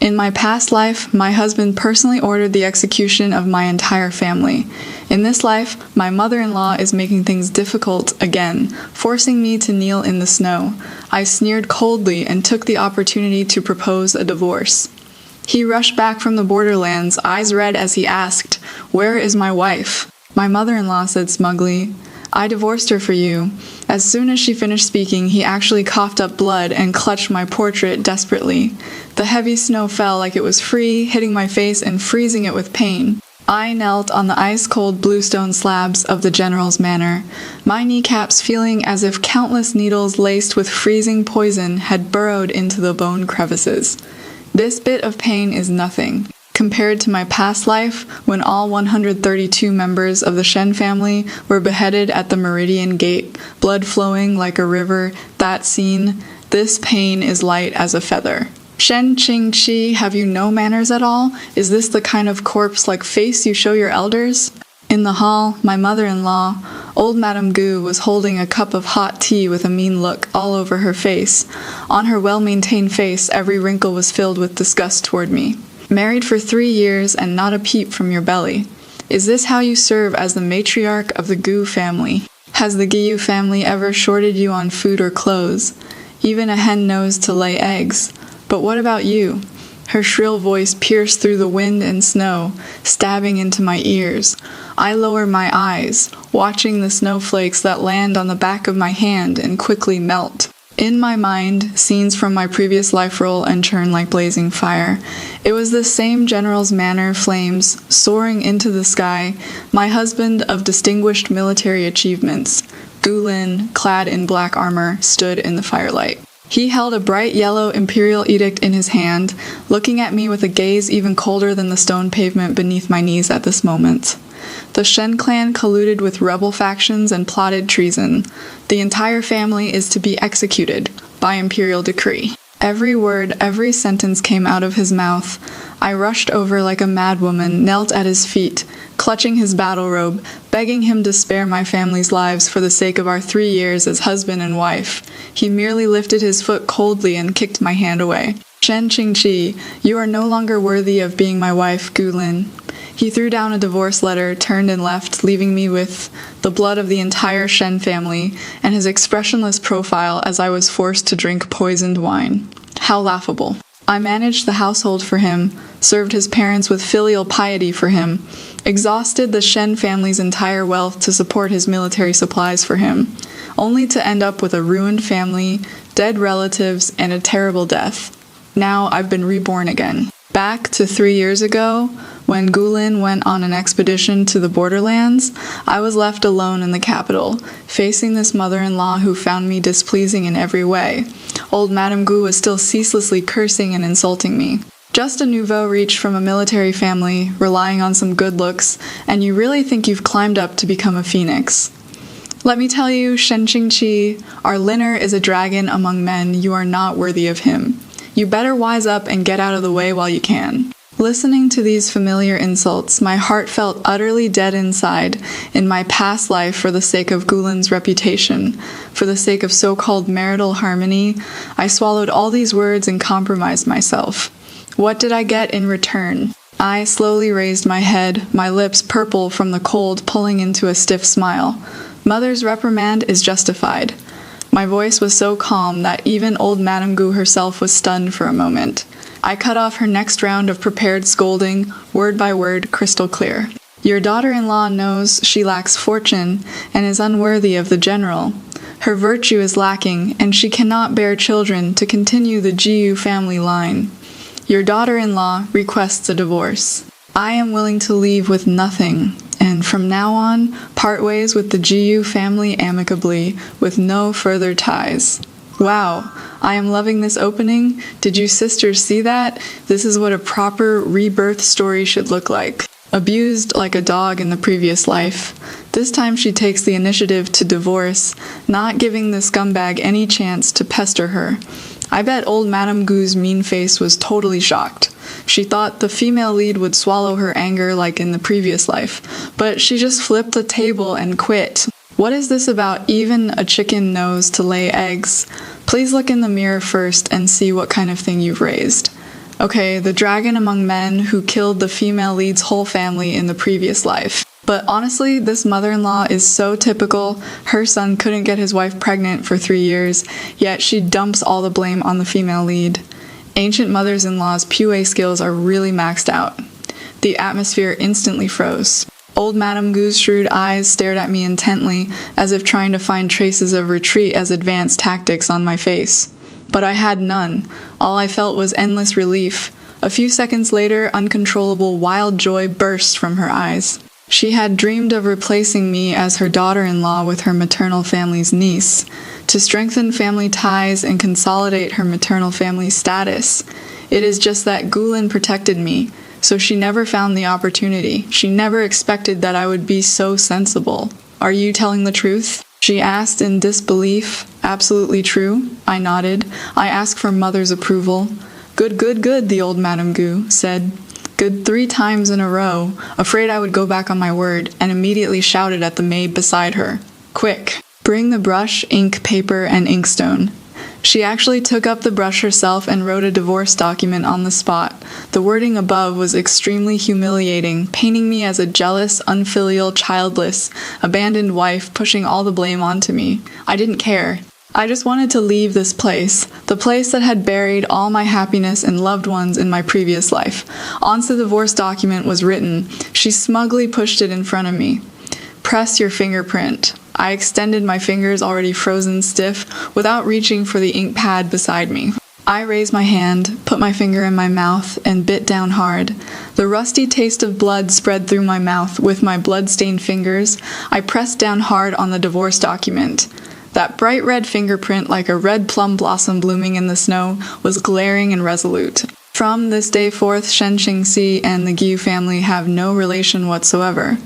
In my past life, my husband personally ordered the execution of my entire family. In this life, my mother-in-law is making things difficult again, forcing me to kneel in the snow. I sneered coldly and took the opportunity to propose a divorce. He rushed back from the borderlands, eyes red as he asked, "Where is my wife?" My mother-in-law said smugly, "I divorced her for you." As soon as she finished speaking, he actually coughed up blood and clutched my portrait desperately. The heavy snow fell like it was free, hitting my face and freezing it with pain. I knelt on the ice-cold bluestone slabs of the general's manor, my kneecaps feeling as if countless needles laced with freezing poison had burrowed into the bone crevices. This bit of pain is nothing compared to my past life, when all 132 members of the Shen family were beheaded at the Meridian Gate, blood flowing like a river. That scene, this pain is light as a feather. Shen Qing Chi, have you no manners at all? Is this the kind of corpse-like face you show your elders? In the hall, my mother-in-law, old Madame Gu, was holding a cup of hot tea with a mean look all over her face. On her well-maintained face, every wrinkle was filled with disgust toward me. Married for 3 years and not a peep from your belly. Is this how you serve as the matriarch of the Gu family? Has the Giyu family ever shorted you on food or clothes? Even a hen knows to lay eggs. But what about you? Her shrill voice pierced through the wind and snow, stabbing into my ears. I lower my eyes, watching the snowflakes that land on the back of my hand and quickly melt. In my mind, scenes from my previous life roll and churn like blazing fire. It was the same general's manor, flames soaring into the sky, my husband of distinguished military achievements. Gulin, clad in black armor, stood in the firelight. He held a bright yellow imperial edict in his hand, looking at me with a gaze even colder than the stone pavement beneath my knees at this moment. The Shen clan colluded with rebel factions and plotted treason. The entire family is to be executed by imperial decree. Every word, every sentence came out of his mouth. I rushed over like a madwoman, knelt at his feet, clutching his battle robe, begging him to spare my family's lives for the sake of our 3 years as husband and wife. He merely lifted his foot coldly and kicked my hand away. Shen Qingqi, you are no longer worthy of being my wife, Gulin. He threw down a divorce letter, turned and left, leaving me with the blood of the entire Shen family and his expressionless profile as I was forced to drink poisoned wine. How laughable. I managed the household for him, served his parents with filial piety for him, exhausted the Shen family's entire wealth to support his military supplies for him, only to end up with a ruined family, dead relatives, and a terrible death. Now I've been reborn again. Back to 3 years ago, when Gulin went on an expedition to the borderlands, I was left alone in the capital, facing this mother-in-law who found me displeasing in every way. Old Madame Gu was still ceaselessly cursing and insulting me. Just a nouveau reached from a military family, relying on some good looks, and you really think you've climbed up to become a phoenix. Let me tell you, Shen Qingqi, our Linner is a dragon among men. You are not worthy of him. You better wise up and get out of the way while you can. Listening to these familiar insults, my heart felt utterly dead inside in my past life for the sake of Gulin's reputation. For the sake of so-called marital harmony, I swallowed all these words and compromised myself. What did I get in return? I slowly raised my head, my lips purple from the cold pulling into a stiff smile. Mother's reprimand is justified. My voice was so calm that even old Madame Gu herself was stunned for a moment. I cut off her next round of prepared scolding, word by word, crystal clear. Your daughter-in-law knows she lacks fortune and is unworthy of the general. Her virtue is lacking, and she cannot bear children to continue the Jiyu family line. Your daughter-in-law requests a divorce. I am willing to leave with nothing, and from now on, part ways with the Jiyu family amicably, with no further ties. Wow, I am loving this opening. Did you sisters see that? This is what a proper rebirth story should look like. Abused like a dog in the previous life. This time she takes the initiative to divorce, not giving the scumbag any chance to pester her. I bet old Madame Gu's mean face was totally shocked. She thought the female lead would swallow her anger like in the previous life, but she just flipped the table and quit. What is this about even a chicken knows to lay eggs? Please look in the mirror first and see what kind of thing you've raised. Okay, the dragon among men who killed the female lead's whole family in the previous life. But honestly, this mother-in-law is so typical. Her son couldn't get his wife pregnant for 3 years, yet she dumps all the blame on the female lead. Ancient mothers-in-law's PUA skills are really maxed out. The atmosphere instantly froze. Old Madame Gu's shrewd eyes stared at me intently, as if trying to find traces of retreat as advanced tactics on my face. But I had none. All I felt was endless relief. A few seconds later, uncontrollable wild joy burst from her eyes. She had dreamed of replacing me as her daughter-in-law with her maternal family's niece, to strengthen family ties and consolidate her maternal family's status. It is just that Gulin protected me, so she never found the opportunity. She never expected that I would be so sensible. Are you telling the truth? She asked in disbelief. Absolutely true, I nodded. I asked for mother's approval. Good, good, good, the old Madame Gu said. Good 3 times in a row, afraid I would go back on my word, and immediately shouted at the maid beside her. Quick, bring the brush, ink, paper, and inkstone. She actually took up the brush herself and wrote a divorce document on the spot. The wording above was extremely humiliating, painting me as a jealous, unfilial, childless, abandoned wife pushing all the blame onto me. I didn't care. I just wanted to leave this place, the place that had buried all my happiness and loved ones in my previous life. Once the divorce document was written, she smugly pushed it in front of me. Press your fingerprint. I extended my fingers already frozen stiff without reaching for the ink pad beside me. I raised my hand, put my finger in my mouth, and bit down hard. The rusty taste of blood spread through my mouth. With my blood-stained fingers, I pressed down hard on the divorce document. That bright red fingerprint, like a red plum blossom blooming in the snow, was glaring and resolute. From this day forth, Shen Qingxi and the Gu family have no relation whatsoever.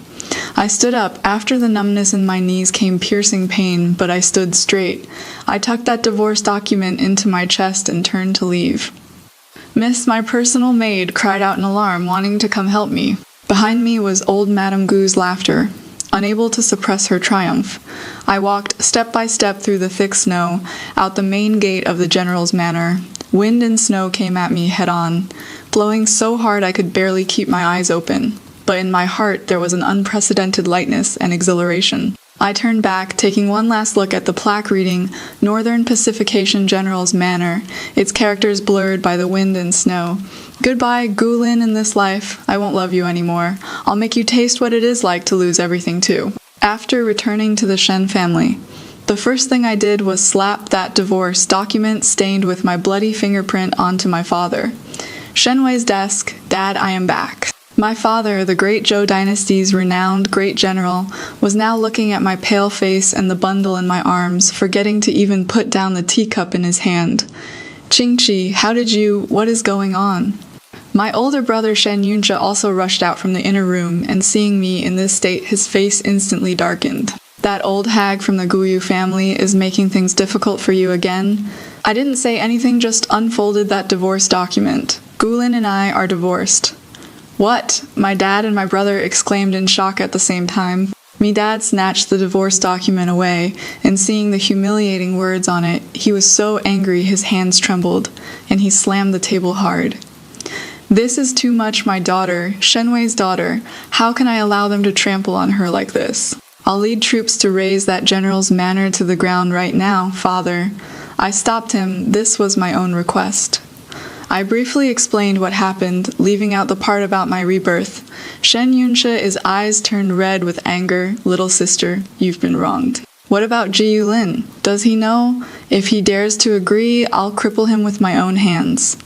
I stood up. After the numbness in my knees came piercing pain, but I stood straight. I tucked that divorce document into my chest and turned to leave. Miss, my personal maid, cried out in alarm, wanting to come help me. Behind me was old Madame Gu's laughter. Unable to suppress her triumph, I walked step by step through the thick snow, out the main gate of the general's manor. Wind and snow came at me head-on, blowing so hard I could barely keep my eyes open. But in my heart there was an unprecedented lightness and exhilaration. I turned back, taking one last look at the plaque reading Northern Pacification General's Manor, its characters blurred by the wind and snow. Goodbye, Gulin in this life. I won't love you anymore. I'll make you taste what it is like to lose everything too. After returning to the Shen family, the first thing I did was slap that divorce document stained with my bloody fingerprint onto my father. Shenwei's desk. Dad, I am back. My father, the great Zhou dynasty's renowned great general, was now looking at my pale face and the bundle in my arms, forgetting to even put down the teacup in his hand. Qingqi, what is going on? My older brother Shen Yunxia also rushed out from the inner room, and seeing me in this state, his face instantly darkened. That old hag from the Guyu family is making things difficult for you again? I didn't say anything, just unfolded that divorce document. Gulin and I are divorced. What? My dad and my brother exclaimed in shock at the same time. Me dad snatched the divorce document away, and seeing the humiliating words on it, he was so angry his hands trembled, and he slammed the table hard. This is too much, my daughter, Shenwei's daughter. How can I allow them to trample on her like this? I'll lead troops to raze that general's manor to the ground right now, father. I stopped him. This was my own request. I briefly explained what happened, leaving out the part about my rebirth. Shen Yunxia's eyes turned red with anger. Little sister, you've been wronged. What about Ji Yulin? Does he know? If he dares to agree, I'll cripple him with my own hands.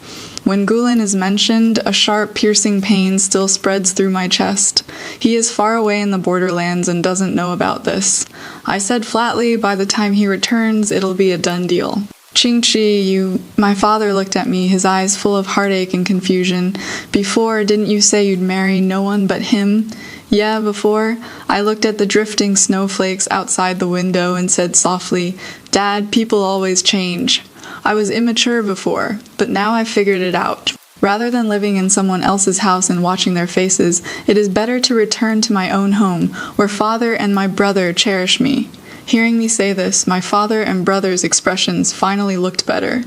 When Gulin is mentioned, a sharp, piercing pain still spreads through my chest. He is far away in the borderlands and doesn't know about this. I said flatly, by the time he returns, it'll be a done deal. Qingqi, My father looked at me, his eyes full of heartache and confusion. Before, didn't you say you'd marry no one but him? Yeah, before. I looked at the drifting snowflakes outside the window and said softly, Dad, people always change. I was immature before, but now I've figured it out. Rather than living in someone else's house and watching their faces, it is better to return to my own home, where father and my brother cherish me. Hearing me say this, my father and brother's expressions finally looked better.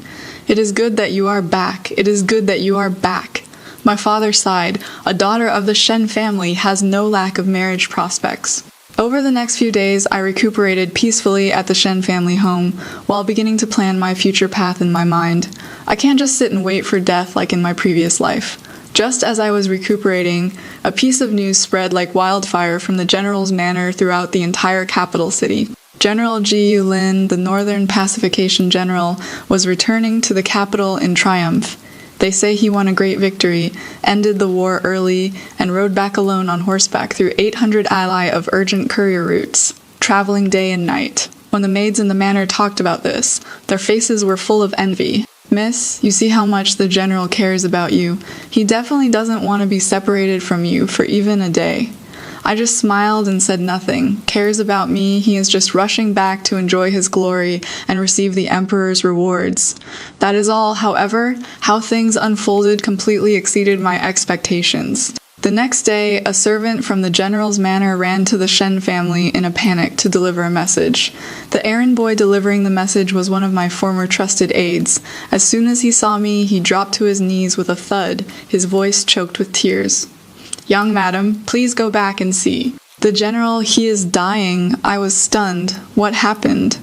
It is good that you are back. It is good that you are back. My father sighed. A daughter of the Shen family has no lack of marriage prospects. Over the next few days, I recuperated peacefully at the Shen family home, while beginning to plan my future path in my mind. I can't just sit and wait for death like in my previous life. Just as I was recuperating, a piece of news spread like wildfire from the general's manor throughout the entire capital city. General Ji Lin, the Northern Pacification General, was returning to the capital in triumph. They say he won a great victory, ended the war early, and rode back alone on horseback through 800 ally of urgent courier routes, traveling day and night. When the maids in the manor talked about this, their faces were full of envy. Miss, you see how much the general cares about you. He definitely doesn't want to be separated from you for even a day. I just smiled and said nothing. Cares about me, he is just rushing back to enjoy his glory and receive the emperor's rewards. That is all. However, how things unfolded completely exceeded my expectations. The next day, a servant from the general's manor ran to the Shen family in a panic to deliver a message. The errand boy delivering the message was one of my former trusted aides. As soon as he saw me, he dropped to his knees with a thud, his voice choked with tears. Young madam, please go back and see. The general, he is dying. I was stunned. What happened?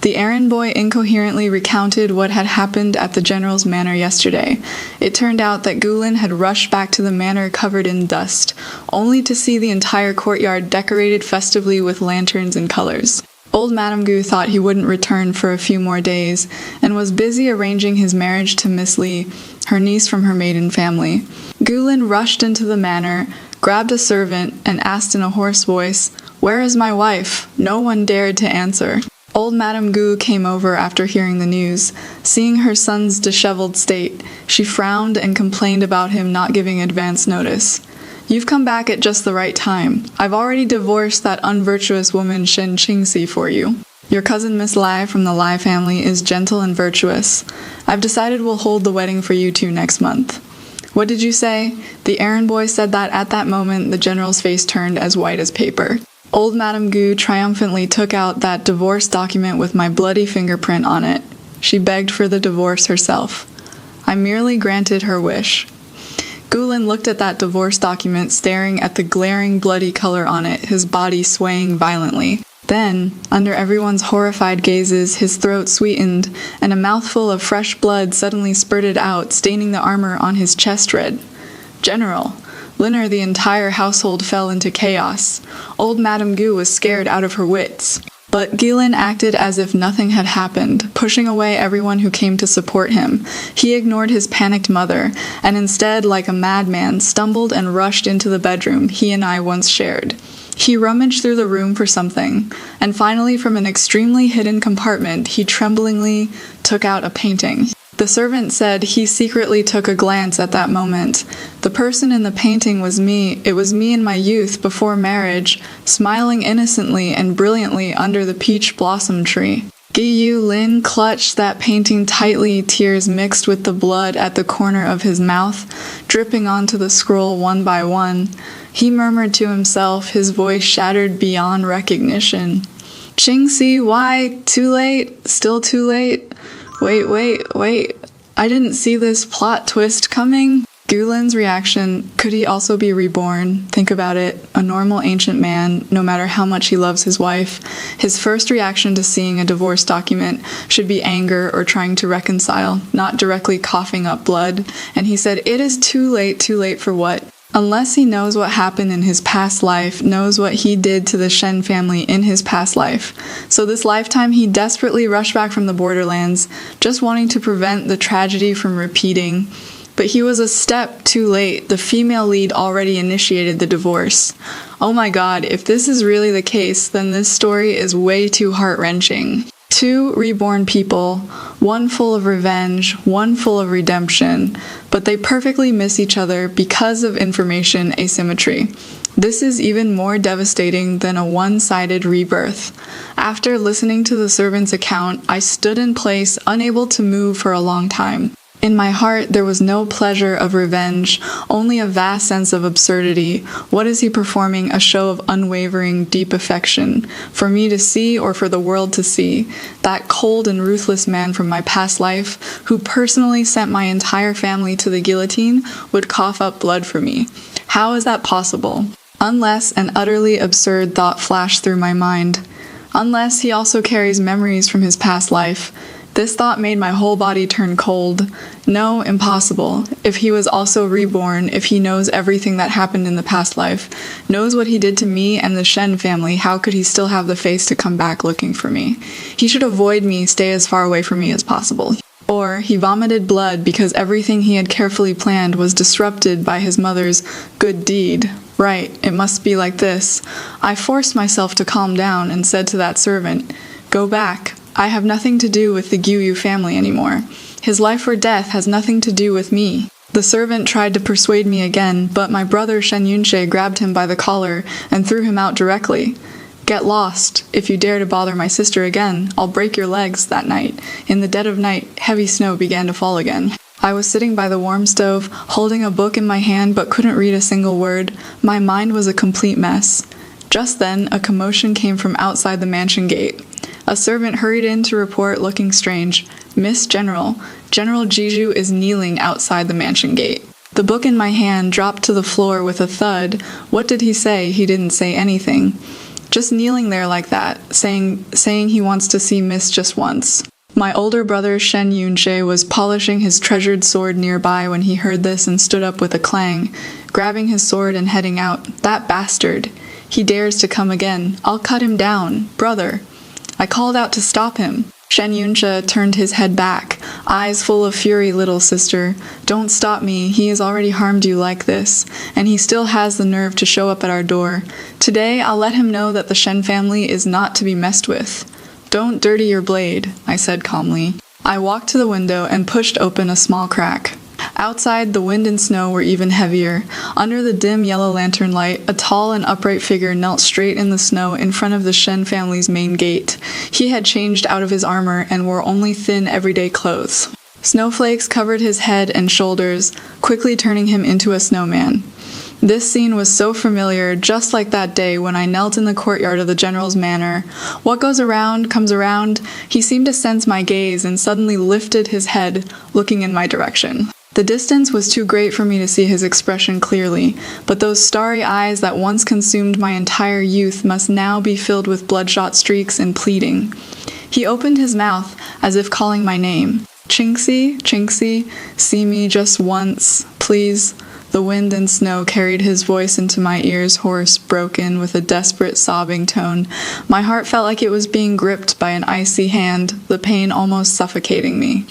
The errand boy incoherently recounted what had happened at the general's manor yesterday. It turned out that Gulin had rushed back to the manor covered in dust, only to see the entire courtyard decorated festively with lanterns and colors. Old Madame Gu thought he wouldn't return for a few more days, and was busy arranging his marriage to Miss Li, her niece from her maiden family. Gulin rushed into the manor, grabbed a servant, and asked in a hoarse voice, "Where is my wife?" No one dared to answer. Old Madame Gu came over after hearing the news. Seeing her son's disheveled state, she frowned and complained about him not giving advance notice. You've come back at just the right time. I've already divorced that unvirtuous woman Shen Qingxi for you. Your cousin Miss Lai from the Lai family is gentle and virtuous. I've decided we'll hold the wedding for you two next month. What did you say? The errand boy said that at that moment the general's face turned as white as paper. Old Madame Gu triumphantly took out that divorce document with my bloody fingerprint on it. She begged for the divorce herself. I merely granted her wish. Gulin looked at that divorce document, staring at the glaring bloody color on it, his body swaying violently. Then, under everyone's horrified gazes, his throat sweetened, and a mouthful of fresh blood suddenly spurted out, staining the armor on his chest red. General! Linner, the entire household fell into chaos. Old Madame Gu was scared out of her wits. But Gulin acted as if nothing had happened, pushing away everyone who came to support him. He ignored his panicked mother, and instead, like a madman, stumbled and rushed into the bedroom he and I once shared. He rummaged through the room for something, and finally from an extremely hidden compartment, he tremblingly took out a painting. The servant said he secretly took a glance at that moment. The person in the painting was me. It was me in my youth, before marriage, smiling innocently and brilliantly under the peach blossom tree. Giyu Lin clutched that painting tightly, tears mixed with the blood at the corner of his mouth, dripping onto the scroll one by one. He murmured to himself, his voice shattered beyond recognition. Qingxi, why? Too late? Still too late? Wait. I didn't see this plot twist coming. Gulin's reaction, could he also be reborn? Think about it. A normal ancient man, no matter how much he loves his wife, his first reaction to seeing a divorce document should be anger or trying to reconcile, not directly coughing up blood. And he said, it is too late for what? Unless he knows what happened in his past life, knows what he did to the Shen family in his past life. So this lifetime he desperately rushed back from the borderlands, just wanting to prevent the tragedy from repeating. But he was a step too late. The female lead already initiated the divorce. Oh my god, if this is really the case, then this story is way too heart-wrenching. Two reborn people, one full of revenge, one full of redemption, but they perfectly miss each other because of information asymmetry. This is even more devastating than a one-sided rebirth. After listening to the servant's account, I stood in place, unable to move for a long time. In my heart, there was no pleasure of revenge, only a vast sense of absurdity. What is he performing? A show of unwavering, deep affection, for me to see or for the world to see? That cold and ruthless man from my past life, who personally sent my entire family to the guillotine, would cough up blood for me. How is that possible? Unless an utterly absurd thought flashed through my mind. Unless he also carries memories from his past life. This thought made my whole body turn cold. No, impossible. If he was also reborn, if he knows everything that happened in the past life, knows what he did to me and the Shen family, how could he still have the face to come back looking for me? He should avoid me, stay as far away from me as possible. Or he vomited blood because everything he had carefully planned was disrupted by his mother's good deed. Right, it must be like this. I forced myself to calm down and said to that servant, "Go back. I have nothing to do with the Gyuyu family anymore. His life or death has nothing to do with me." The servant tried to persuade me again, but my brother Shen Yunshe grabbed him by the collar and threw him out directly. "Get lost. If you dare to bother my sister again, I'll break your legs." That night, in the dead of night, heavy snow began to fall again. I was sitting by the warm stove, holding a book in my hand but couldn't read a single word. My mind was a complete mess. Just then, a commotion came from outside the mansion gate. A servant hurried in to report, looking strange. "Miss General, General Jiju is kneeling outside the mansion gate." The book in my hand dropped to the floor with a thud. What did he say? He didn't say anything. Just kneeling there like that, saying he wants to see Miss just once. My older brother Shen Yunshe was polishing his treasured sword nearby when he heard this and stood up with a clang, grabbing his sword and heading out. "That bastard! He dares to come again. I'll cut him down. Brother!" I called out to stop him. Shen Yunshe turned his head back, eyes full of fury. "Little sister, don't stop me. He has already harmed you like this, and he still has the nerve to show up at our door. Today I'll let him know that the Shen family is not to be messed with." "Don't dirty your blade," I said calmly. I walked to the window and pushed open a small crack. Outside, the wind and snow were even heavier. Under the dim yellow lantern light, a tall and upright figure knelt straight in the snow in front of the Shen family's main gate. He had changed out of his armor and wore only thin, everyday clothes. Snowflakes covered his head and shoulders, quickly turning him into a snowman. This scene was so familiar, just like that day when I knelt in the courtyard of the general's manor. What goes around comes around. He seemed to sense my gaze and suddenly lifted his head, looking in my direction. The distance was too great for me to see his expression clearly, but those starry eyes that once consumed my entire youth must now be filled with bloodshot streaks and pleading. He opened his mouth, as if calling my name. "Chinxi, Chinxi, see me just once, please." The wind and snow carried his voice into my ears, hoarse, broken, with a desperate, sobbing tone. My heart felt like it was being gripped by an icy hand, the pain almost suffocating me.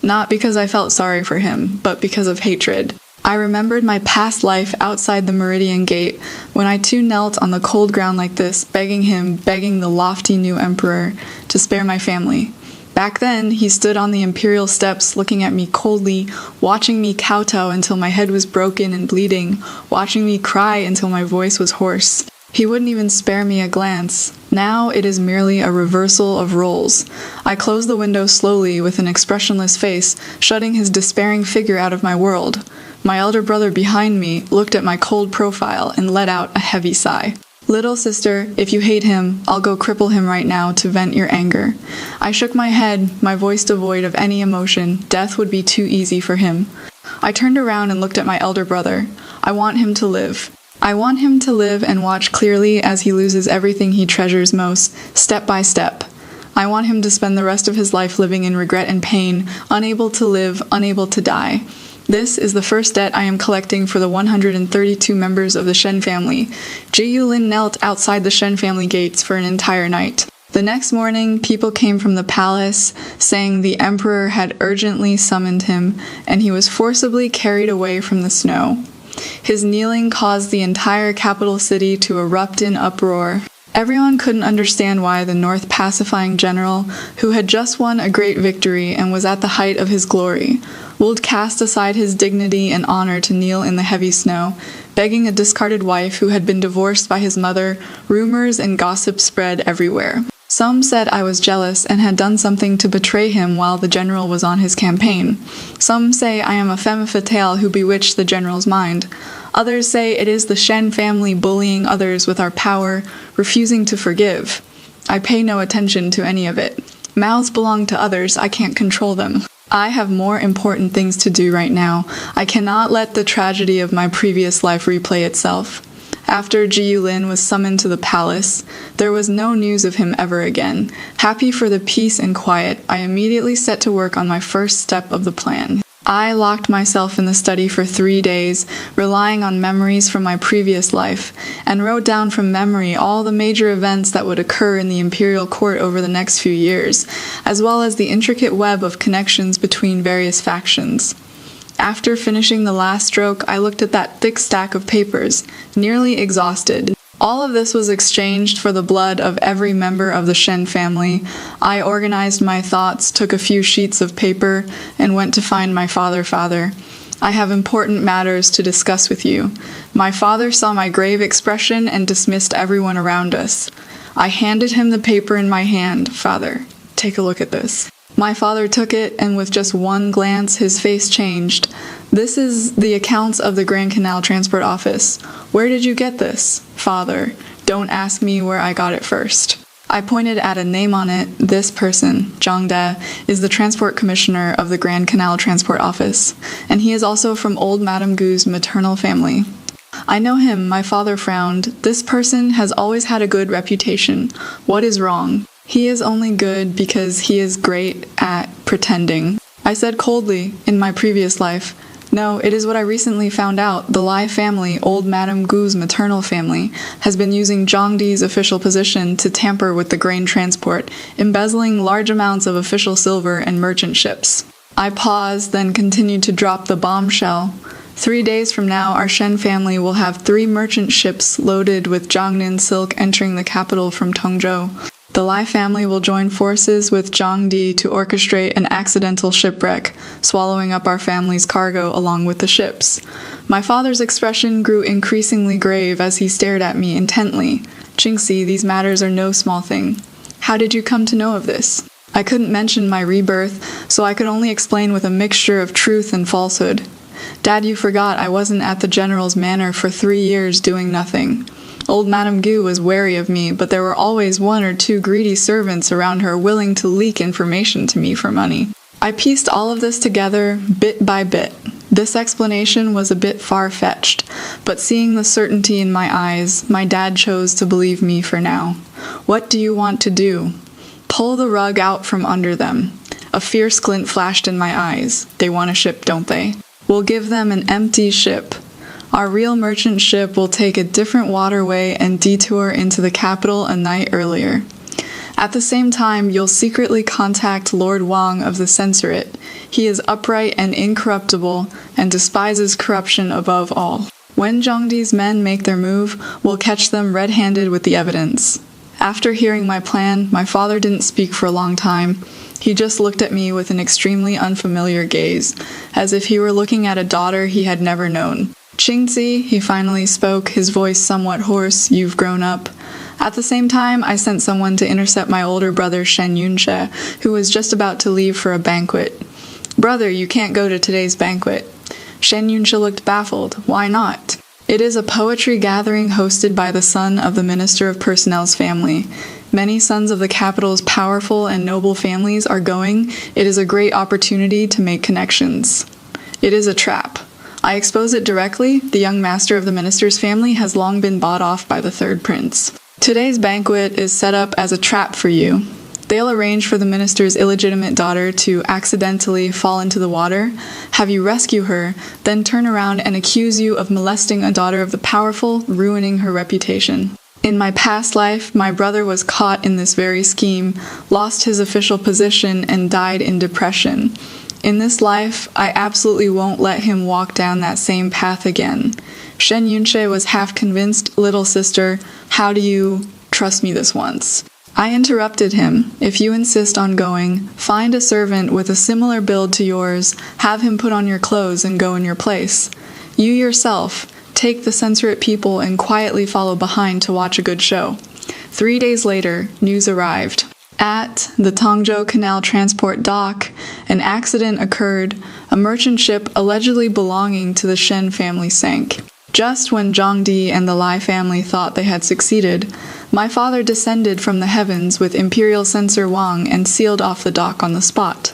Not because I felt sorry for him, but because of hatred. I remembered my past life outside the Meridian Gate, when I too knelt on the cold ground like this, begging the lofty new emperor to spare my family. Back then, he stood on the imperial steps looking at me coldly, watching me kowtow until my head was broken and bleeding, watching me cry until my voice was hoarse. He wouldn't even spare me a glance. Now it is merely a reversal of roles. I closed the window slowly with an expressionless face, shutting his despairing figure out of my world. My elder brother behind me looked at my cold profile and let out a heavy sigh. "Little sister, if you hate him, I'll go cripple him right now to vent your anger." I shook my head, my voice devoid of any emotion. Death would be too easy for him. I turned around and looked at my elder brother. I want him to live. I want him to live and watch clearly as he loses everything he treasures most, step by step. I want him to spend the rest of his life living in regret and pain, unable to live, unable to die. This is the first debt I am collecting for the 132 members of the Shen family. Ji Yulin knelt outside the Shen family gates for an entire night. The next morning, people came from the palace, saying the emperor had urgently summoned him, and he was forcibly carried away from the snow. His kneeling caused the entire capital city to erupt in uproar. Everyone couldn't understand why the North pacifying general, who had just won a great victory and was at the height of his glory, would cast aside his dignity and honor to kneel in the heavy snow, begging a discarded wife who had been divorced by his mother. Rumors and gossip spread everywhere. Some said I was jealous and had done something to betray him while the general was on his campaign. Some say I am a femme fatale who bewitched the general's mind. Others say it is the Shen family bullying others with our power, refusing to forgive. I pay no attention to any of it. Mouths belong to others, I can't control them. I have more important things to do right now. I cannot let the tragedy of my previous life replay itself. After Ji Yulin was summoned to the palace, there was no news of him ever again. Happy for the peace and quiet, I immediately set to work on my first step of the plan. I locked myself in the study for 3 days, relying on memories from my previous life, and wrote down from memory all the major events that would occur in the imperial court over the next few years, as well as the intricate web of connections between various factions. After finishing the last stroke, I looked at that thick stack of papers, nearly exhausted. All of this was exchanged for the blood of every member of the Shen family. I organized my thoughts, took a few sheets of paper, and went to find my father. I have important matters to discuss with you. My father saw my grave expression and dismissed everyone around us. I handed him the paper in my hand. Father, take a look at this. My father took it, and with just one glance, his face changed. This is the accounts of the Grand Canal Transport Office. Where did you get this? Father, don't ask me where I got it first. I pointed at a name on it. This person, Zhang De, is the Transport Commissioner of the Grand Canal Transport Office, and he is also from old Madame Gu's maternal family. I know him, my father frowned. This person has always had a good reputation. What is wrong? He is only good because he is great at pretending. I said coldly, in my previous life, no, it is what I recently found out. The Lai family, old Madame Gu's maternal family, has been using Zhang Di's official position to tamper with the grain transport, embezzling large amounts of official silver and merchant ships. I paused, then continued to drop the bombshell. 3 days from now, our Shen family will have 3 merchant ships loaded with Jiangnan silk entering the capital from Tongzhou. The Lai family will join forces with Zhang Di to orchestrate an accidental shipwreck, swallowing up our family's cargo along with the ships. My father's expression grew increasingly grave as he stared at me intently. Jingxi, these matters are no small thing. How did you come to know of this? I couldn't mention my rebirth, so I could only explain with a mixture of truth and falsehood. Dad, you forgot I wasn't at the general's manor for 3 years doing nothing. Old Madame Gu was wary of me, but there were always 1 or 2 greedy servants around her willing to leak information to me for money. I pieced all of this together, bit by bit. This explanation was a bit far-fetched, but seeing the certainty in my eyes, my dad chose to believe me for now. What do you want to do? Pull the rug out from under them. A fierce glint flashed in my eyes. They want a ship, don't they? We'll give them an empty ship. Our real merchant ship will take a different waterway and detour into the capital a night earlier. At the same time, you'll secretly contact Lord Wang of the Censorate. He is upright and incorruptible and despises corruption above all. When Zhang Di's men make their move, we'll catch them red-handed with the evidence. After hearing my plan, my father didn't speak for a long time. He just looked at me with an extremely unfamiliar gaze, as if he were looking at a daughter he had never known. Qingzi, he finally spoke, his voice somewhat hoarse, you've grown up. At the same time, I sent someone to intercept my older brother Shen Yunshe, who was just about to leave for a banquet. Brother, you can't go to today's banquet. Shen Yunshe looked baffled. Why not? It is a poetry gathering hosted by the son of the Minister of Personnel's family. Many sons of the capital's powerful and noble families are going. It is a great opportunity to make connections. It is a trap. I expose it directly. The young master of the minister's family has long been bought off by the third prince. Today's banquet is set up as a trap for you. They'll arrange for the minister's illegitimate daughter to accidentally fall into the water, have you rescue her, then turn around and accuse you of molesting a daughter of the powerful, ruining her reputation. In my past life, my brother was caught in this very scheme, lost his official position, and died in depression. In this life, I absolutely won't let him walk down that same path again. Shen Yunshe was half convinced, little sister, how do you trust me this once? I interrupted him. If you insist on going, find a servant with a similar build to yours, have him put on your clothes and go in your place. You yourself, take the censorate people and quietly follow behind to watch a good show. 3 days later, news arrived. At the Tongzhou Canal Transport Dock, an accident occurred. A merchant ship allegedly belonging to the Shen family sank. Just when Zhangdi and the Lai family thought they had succeeded, my father descended from the heavens with Imperial Censor Wang and sealed off the dock on the spot.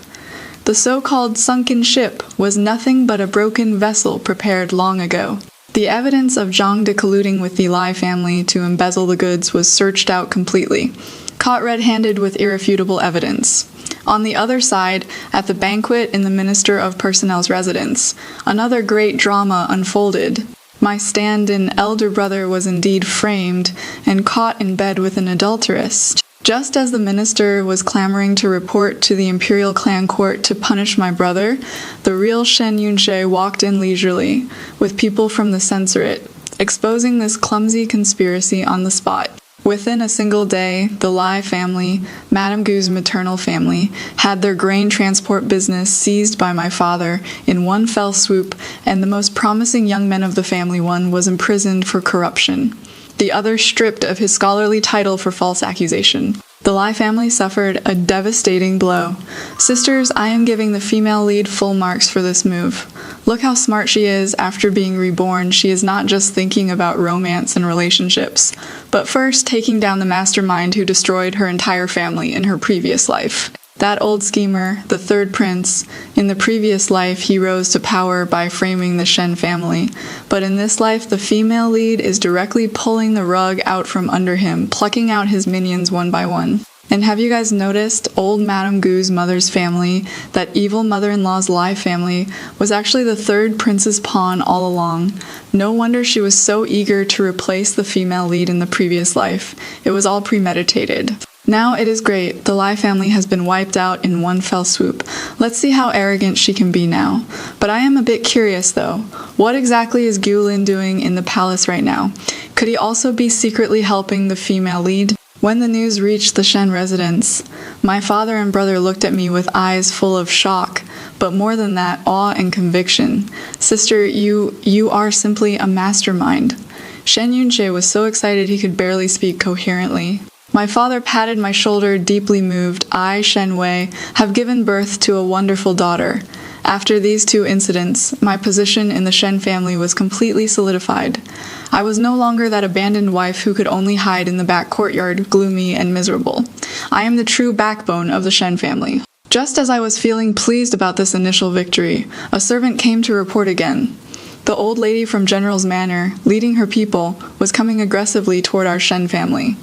The so-called sunken ship was nothing but a broken vessel prepared long ago. The evidence of Zhangdi colluding with the Lai family to embezzle the goods was searched out completely, caught red-handed with irrefutable evidence. On the other side, at the banquet in the Minister of Personnel's residence, another great drama unfolded. My stand-in elder brother was indeed framed and caught in bed with an adulteress. Just as the minister was clamoring to report to the imperial clan court to punish my brother, the real Shen Yunxie walked in leisurely, with people from the censorate, exposing this clumsy conspiracy on the spot. Within a single day, the Lai family, Madame Gu's maternal family, had their grain transport business seized by my father in one fell swoop, and the most promising young man of the family one was imprisoned for corruption. The other stripped of his scholarly title for false accusation. The Lai family suffered a devastating blow. Sisters, I am giving the female lead full marks for this move. Look how smart she is. After being reborn, she is not just thinking about romance and relationships, but first taking down the mastermind who destroyed her entire family in her previous life. That old schemer, the third prince, in the previous life he rose to power by framing the Shen family, but in this life the female lead is directly pulling the rug out from under him, plucking out his minions one by one. And have you guys noticed old Madame Gu's mother's family, that evil mother-in-law's Lai family, was actually the third prince's pawn all along? No wonder she was so eager to replace the female lead in the previous life. It was all premeditated. Now it is great. The Lai family has been wiped out in one fell swoop. Let's see how arrogant she can be now. But I am a bit curious though. What exactly is Guilin doing in the palace right now? Could he also be secretly helping the female lead? When the news reached the Shen residence, my father and brother looked at me with eyes full of shock, but more than that, awe and conviction. Sister, you are simply a mastermind. Shen Yunxie was so excited he could barely speak coherently. My father patted my shoulder, deeply moved. I, Shen Wei, have given birth to a wonderful daughter. After these two incidents, my position in the Shen family was completely solidified. I was no longer that abandoned wife who could only hide in the back courtyard, gloomy and miserable. I am the true backbone of the Shen family. Just as I was feeling pleased about this initial victory, a servant came to report again. The old lady from General's Manor, leading her people, was coming aggressively toward our Shen family.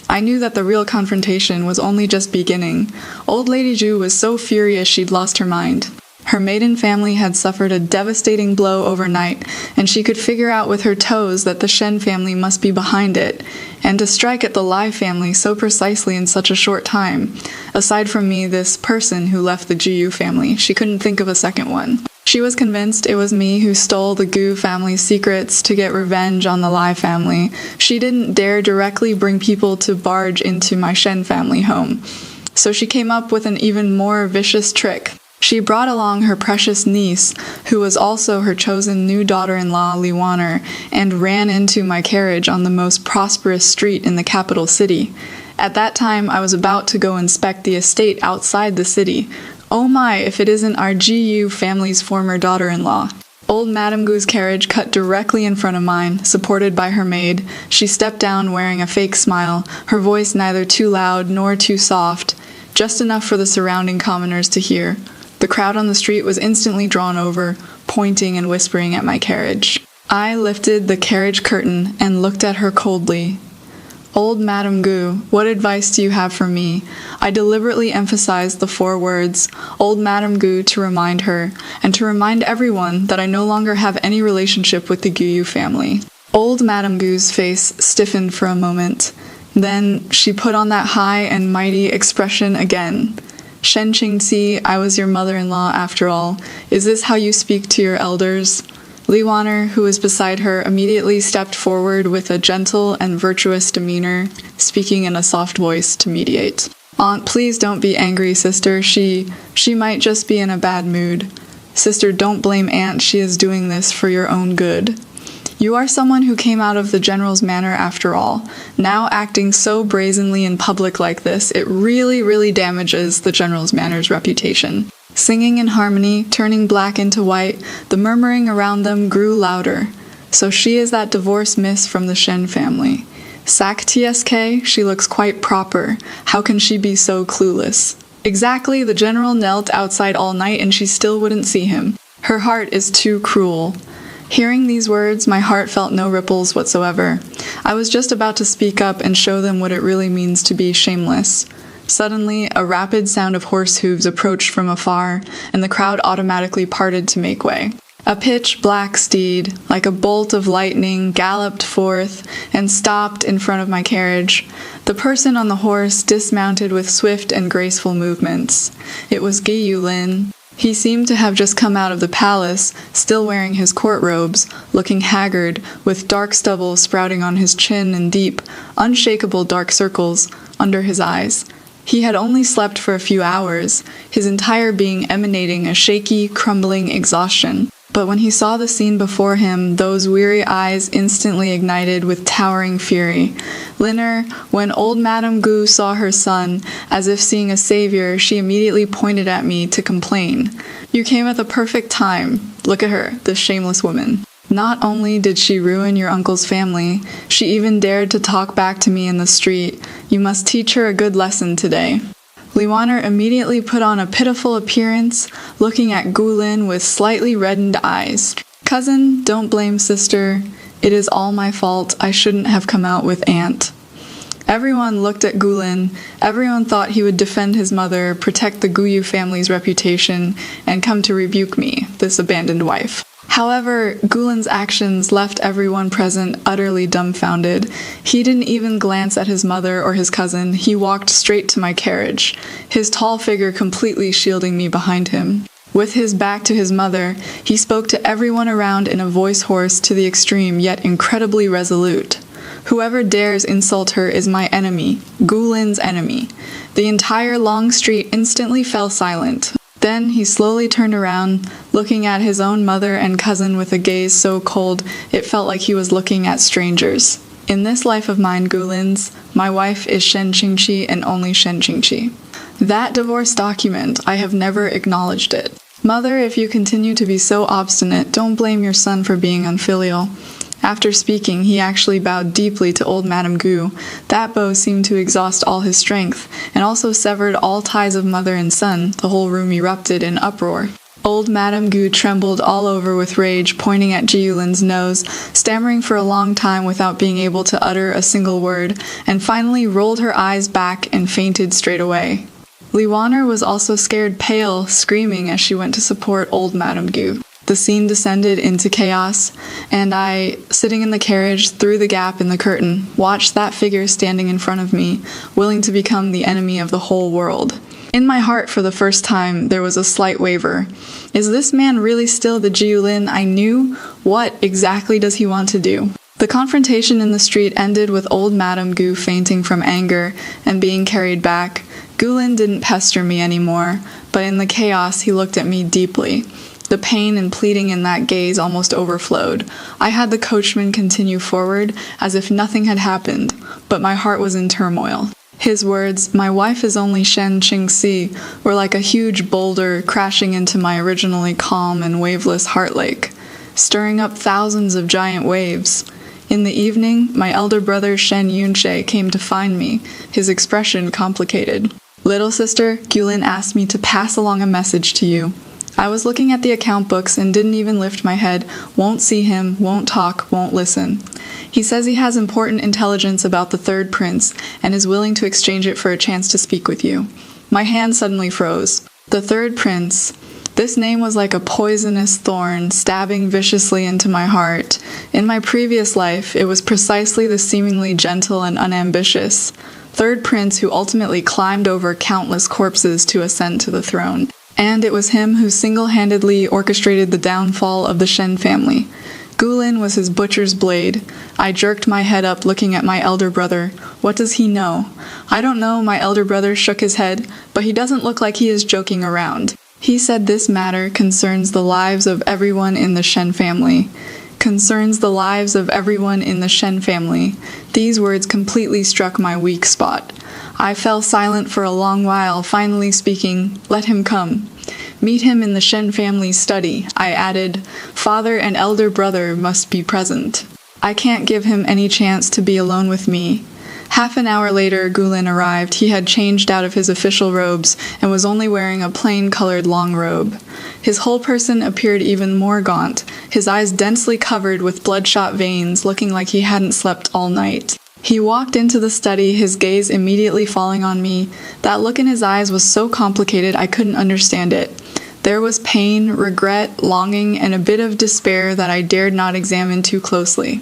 I knew that the real confrontation was only just beginning. Old Lady Zhu was so furious she'd lost her mind. Her maiden family had suffered a devastating blow overnight, and she could figure out with her toes that the Shen family must be behind it, and to strike at the Lai family so precisely in such a short time. Aside from me, this person who left the Jiyu family, she couldn't think of a second one. She was convinced it was me who stole the Gu family's secrets to get revenge on the Lai family. She didn't dare directly bring people to barge into my Shen family home. So she came up with an even more vicious trick. She brought along her precious niece, who was also her chosen new daughter-in-law, Li Waner, and ran into my carriage on the most prosperous street in the capital city. At that time, I was about to go inspect the estate outside the city. Oh my, if it isn't our GU family's former daughter-in-law. Old Madame Gu's carriage cut directly in front of mine, supported by her maid. She stepped down wearing a fake smile, her voice neither too loud nor too soft, just enough for the surrounding commoners to hear. The crowd on the street was instantly drawn over, pointing and whispering at my carriage. I lifted the carriage curtain and looked at her coldly. Old Madame Gu, what advice do you have for me? I deliberately emphasized the 4 words, Old Madame Gu, to remind her, and to remind everyone that I no longer have any relationship with the Guyu family. Old Madame Gu's face stiffened for a moment. Then she put on that high and mighty expression again. Shen Qingxi, I was your mother-in-law after all. Is this how you speak to your elders? Li Waner, who was beside her, immediately stepped forward with a gentle and virtuous demeanor, speaking in a soft voice to mediate. Aunt, please don't be angry, sister. She might just be in a bad mood. Sister, don't blame Aunt. She is doing this for your own good. You are someone who came out of the general's manor after all. Now acting so brazenly in public like this, it really damages the general's manor's reputation. Singing in harmony, turning black into white, the murmuring around them grew louder. So she is that divorced miss from the Shen family. Sac TSK, she looks quite proper. How can she be so clueless? Exactly, the general knelt outside all night and she still wouldn't see him. Her heart is too cruel. Hearing these words, my heart felt no ripples whatsoever. I was just about to speak up and show them what it really means to be shameless. Suddenly, a rapid sound of horse hooves approached from afar, and the crowd automatically parted to make way. A pitch-black steed, like a bolt of lightning, galloped forth and stopped in front of my carriage. The person on the horse dismounted with swift and graceful movements. It was Gi Yulin. He seemed to have just come out of the palace, still wearing his court robes, looking haggard, with dark stubble sprouting on his chin and deep, unshakable dark circles under his eyes. He had only slept for a few hours, his entire being emanating a shaky, crumbling exhaustion. But when he saw the scene before him, those weary eyes instantly ignited with towering fury. Linner, when old Madame Gu saw her son, as if seeing a savior, she immediately pointed at me to complain. You came at the perfect time. Look at her, this shameless woman. Not only did she ruin your uncle's family, she even dared to talk back to me in the street. You must teach her a good lesson today. Li Wanner immediately put on a pitiful appearance, looking at Gulin with slightly reddened eyes. Cousin, don't blame sister. It is all my fault. I shouldn't have come out with aunt. Everyone looked at Gulin. Everyone thought he would defend his mother, protect the Guyu family's reputation, and come to rebuke me, this abandoned wife. However, Gulin's actions left everyone present utterly dumbfounded. He didn't even glance at his mother or his cousin. He walked straight to my carriage, his tall figure completely shielding me behind him. With his back to his mother, he spoke to everyone around in a voice hoarse to the extreme, yet incredibly resolute. Whoever dares insult her is my enemy, Gulin's enemy. The entire long street instantly fell silent. Then he slowly turned around, looking at his own mother and cousin with a gaze so cold it felt like he was looking at strangers. In this life of mine, Gulin's, my wife is Shen Qingqi and only Shen Qingqi. That divorce document, I have never acknowledged it. Mother, if you continue to be so obstinate, don't blame your son for being unfilial. After speaking, he actually bowed deeply to old Madame Gu. That bow seemed to exhaust all his strength, and also severed all ties of mother and son. The whole room erupted in uproar. Old Madame Gu trembled all over with rage, pointing at Ji Yulin's nose, stammering for a long time without being able to utter a single word, and finally rolled her eyes back and fainted straight away. Li Wanner was also scared pale, screaming as she went to support old Madame Gu. The scene descended into chaos, and I, sitting in the carriage through the gap in the curtain, watched that figure standing in front of me, willing to become the enemy of the whole world. In my heart, for the first time, there was a slight waver. Is this man really still the Ji Yulin I knew? What exactly does he want to do? The confrontation in the street ended with old Madame Gu fainting from anger and being carried back. Gulin didn't pester me anymore, but in the chaos he looked at me deeply. The pain and pleading in that gaze almost overflowed. I had the coachman continue forward as if nothing had happened, but my heart was in turmoil. His words, "My wife is only Shen Qingxi," were like a huge boulder crashing into my originally calm and waveless heart lake, stirring up thousands of giant waves. In the evening, my elder brother Shen Yunshe came to find me, his expression complicated. "Little sister, Gulin asked me to pass along a message to you." I was looking at the account books and didn't even lift my head, won't see him, won't talk, won't listen. He says he has important intelligence about the third prince and is willing to exchange it for a chance to speak with you. My hand suddenly froze. The third prince. This name was like a poisonous thorn stabbing viciously into my heart. In my previous life, it was precisely the seemingly gentle and unambitious third prince who ultimately climbed over countless corpses to ascend to the throne. And it was him who single-handedly orchestrated the downfall of the Shen family. Gulin was his butcher's blade. I jerked my head up looking at my elder brother. What does he know? I don't know, my elder brother shook his head, but he doesn't look like he is joking around. He said this matter concerns the lives of everyone in the Shen family. concerns the lives of everyone in the Shen family. These words completely struck my weak spot. I fell silent for a long while, finally speaking, "Let him come. Meet him in the Shen family's study." I added, "Father and elder brother must be present. I can't give him any chance to be alone with me." Half an hour later, Gulin arrived. He had changed out of his official robes and was only wearing a plain-colored long robe. His whole person appeared even more gaunt, his eyes densely covered with bloodshot veins, looking like he hadn't slept all night. He walked into the study, his gaze immediately falling on me. That look in his eyes was so complicated I couldn't understand it. There was pain, regret, longing, and a bit of despair that I dared not examine too closely.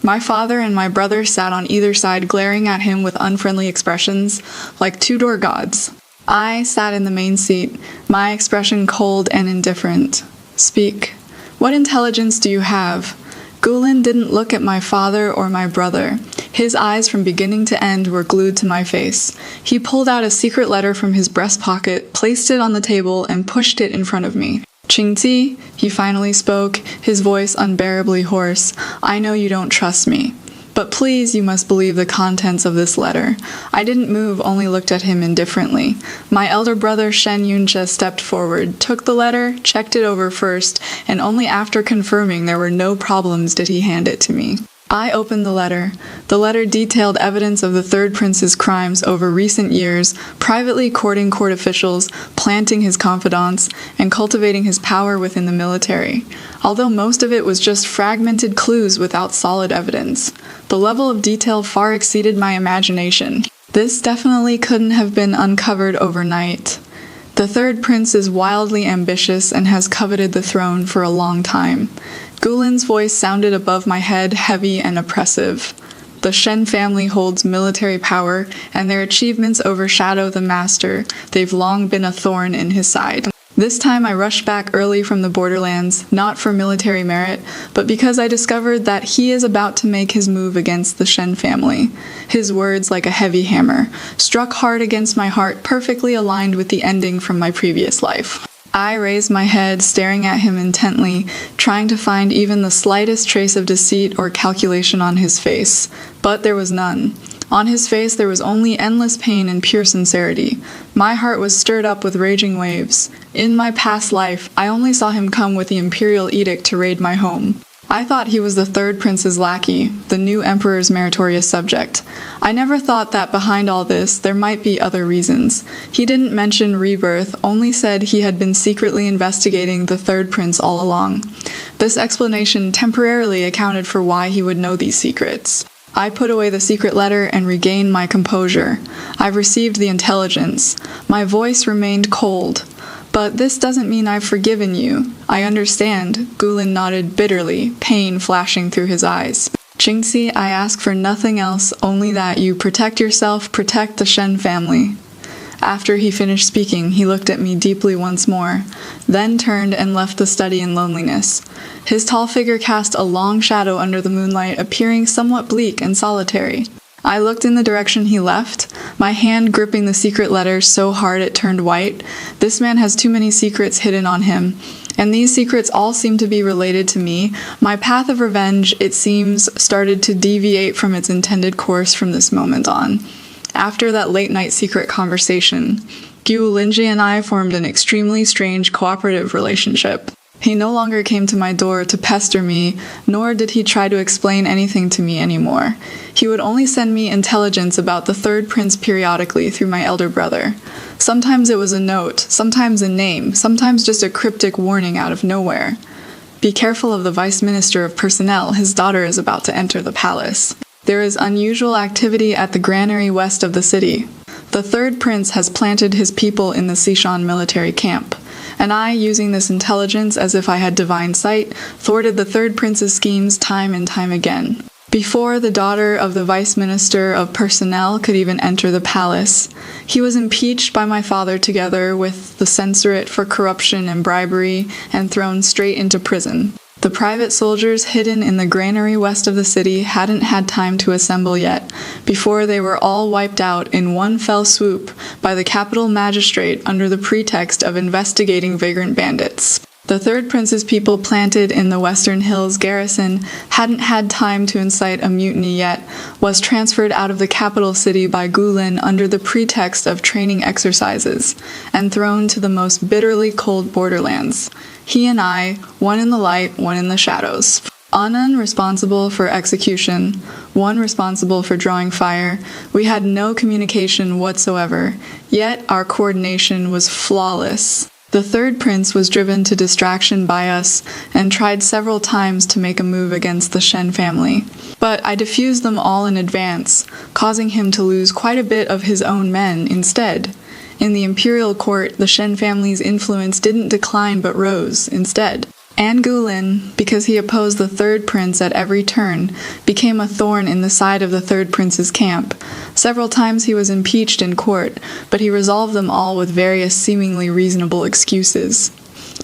My father and my brother sat on either side, glaring at him with unfriendly expressions, like two-door gods. I sat in the main seat, my expression cold and indifferent. "Speak. What intelligence do you have?" Gulin didn't look at my father or my brother. His eyes from beginning to end were glued to my face. He pulled out a secret letter from his breast pocket, placed it on the table, and pushed it in front of me. "Qingzi," he finally spoke, his voice unbearably hoarse, "I know you don't trust me. But please, you must believe the contents of this letter." I didn't move, only looked at him indifferently. My elder brother Shen Yunjie stepped forward, took the letter, checked it over first, and only after confirming there were no problems did he hand it to me. I opened the letter. The letter detailed evidence of the third prince's crimes over recent years, privately courting court officials, planting his confidants, and cultivating his power within the military. Although most of it was just fragmented clues without solid evidence, the level of detail far exceeded my imagination. This definitely couldn't have been uncovered overnight. The third prince is wildly ambitious and has coveted the throne for a long time. Gulin's voice sounded above my head, heavy and oppressive. The Shen family holds military power, and their achievements overshadow the master. They've long been a thorn in his side. This time I rushed back early from the borderlands, not for military merit, but because I discovered that he is about to make his move against the Shen family. His words, like a heavy hammer, struck hard against my heart, perfectly aligned with the ending from my previous life. I raised my head, staring at him intently, trying to find even the slightest trace of deceit or calculation on his face. But there was none. On his face there was only endless pain and pure sincerity. My heart was stirred up with raging waves. In my past life, I only saw him come with the imperial edict to raid my home. I thought he was the third prince's lackey, the new emperor's meritorious subject. I never thought that behind all this there might be other reasons. He didn't mention Rebirth, only said he had been secretly investigating the third prince all along. This explanation temporarily accounted for why he would know these secrets. I put away the secret letter and regained my composure. I've received the intelligence. My voice remained cold. "But this doesn't mean I've forgiven you. I understand," Gulin nodded bitterly, pain flashing through his eyes. "Qingzi, I ask for nothing else, only that you protect yourself, protect the Shen family." After he finished speaking, he looked at me deeply once more, then turned and left the study in loneliness. His tall figure cast a long shadow under the moonlight, appearing somewhat bleak and solitary. I looked in the direction he left, my hand gripping the secret letter so hard it turned white. This man has too many secrets hidden on him, and these secrets all seem to be related to me. My path of revenge, it seems, started to deviate from its intended course from this moment on. After that late-night secret conversation, Linji and I formed an extremely strange cooperative relationship. He no longer came to my door to pester me, nor did he try to explain anything to me anymore. He would only send me intelligence about the third prince periodically through my elder brother. Sometimes it was a note, sometimes a name, sometimes just a cryptic warning out of nowhere. "Be careful of the Vice Minister of Personnel, his daughter is about to enter the palace. There is unusual activity at the granary west of the city. The third prince has planted his people in the Sishan military camp." And I, using this intelligence as if I had divine sight, thwarted the third prince's schemes time and time again. Before the daughter of the Vice Minister of Personnel could even enter the palace, he was impeached by my father together with the censorate for corruption and bribery and thrown straight into prison. The private soldiers hidden in the granary west of the city hadn't had time to assemble yet, before they were all wiped out in one fell swoop by the capital magistrate under the pretext of investigating vagrant bandits. The third prince's people planted in the Western Hills garrison hadn't had time to incite a mutiny yet, was transferred out of the capital city by Gulen under the pretext of training exercises, and thrown to the most bitterly cold borderlands. He and I, one in the light, one in the shadows. Annan responsible for execution, one responsible for drawing fire. We had no communication whatsoever, yet our coordination was flawless. The third prince was driven to distraction by us and tried several times to make a move against the Shen family. But I diffused them all in advance, causing him to lose quite a bit of his own men instead. In the imperial court, the Shen family's influence didn't decline but rose instead. And Gulen, because he opposed the third prince at every turn, became a thorn in the side of the third prince's camp. Several times he was impeached in court, but he resolved them all with various seemingly reasonable excuses.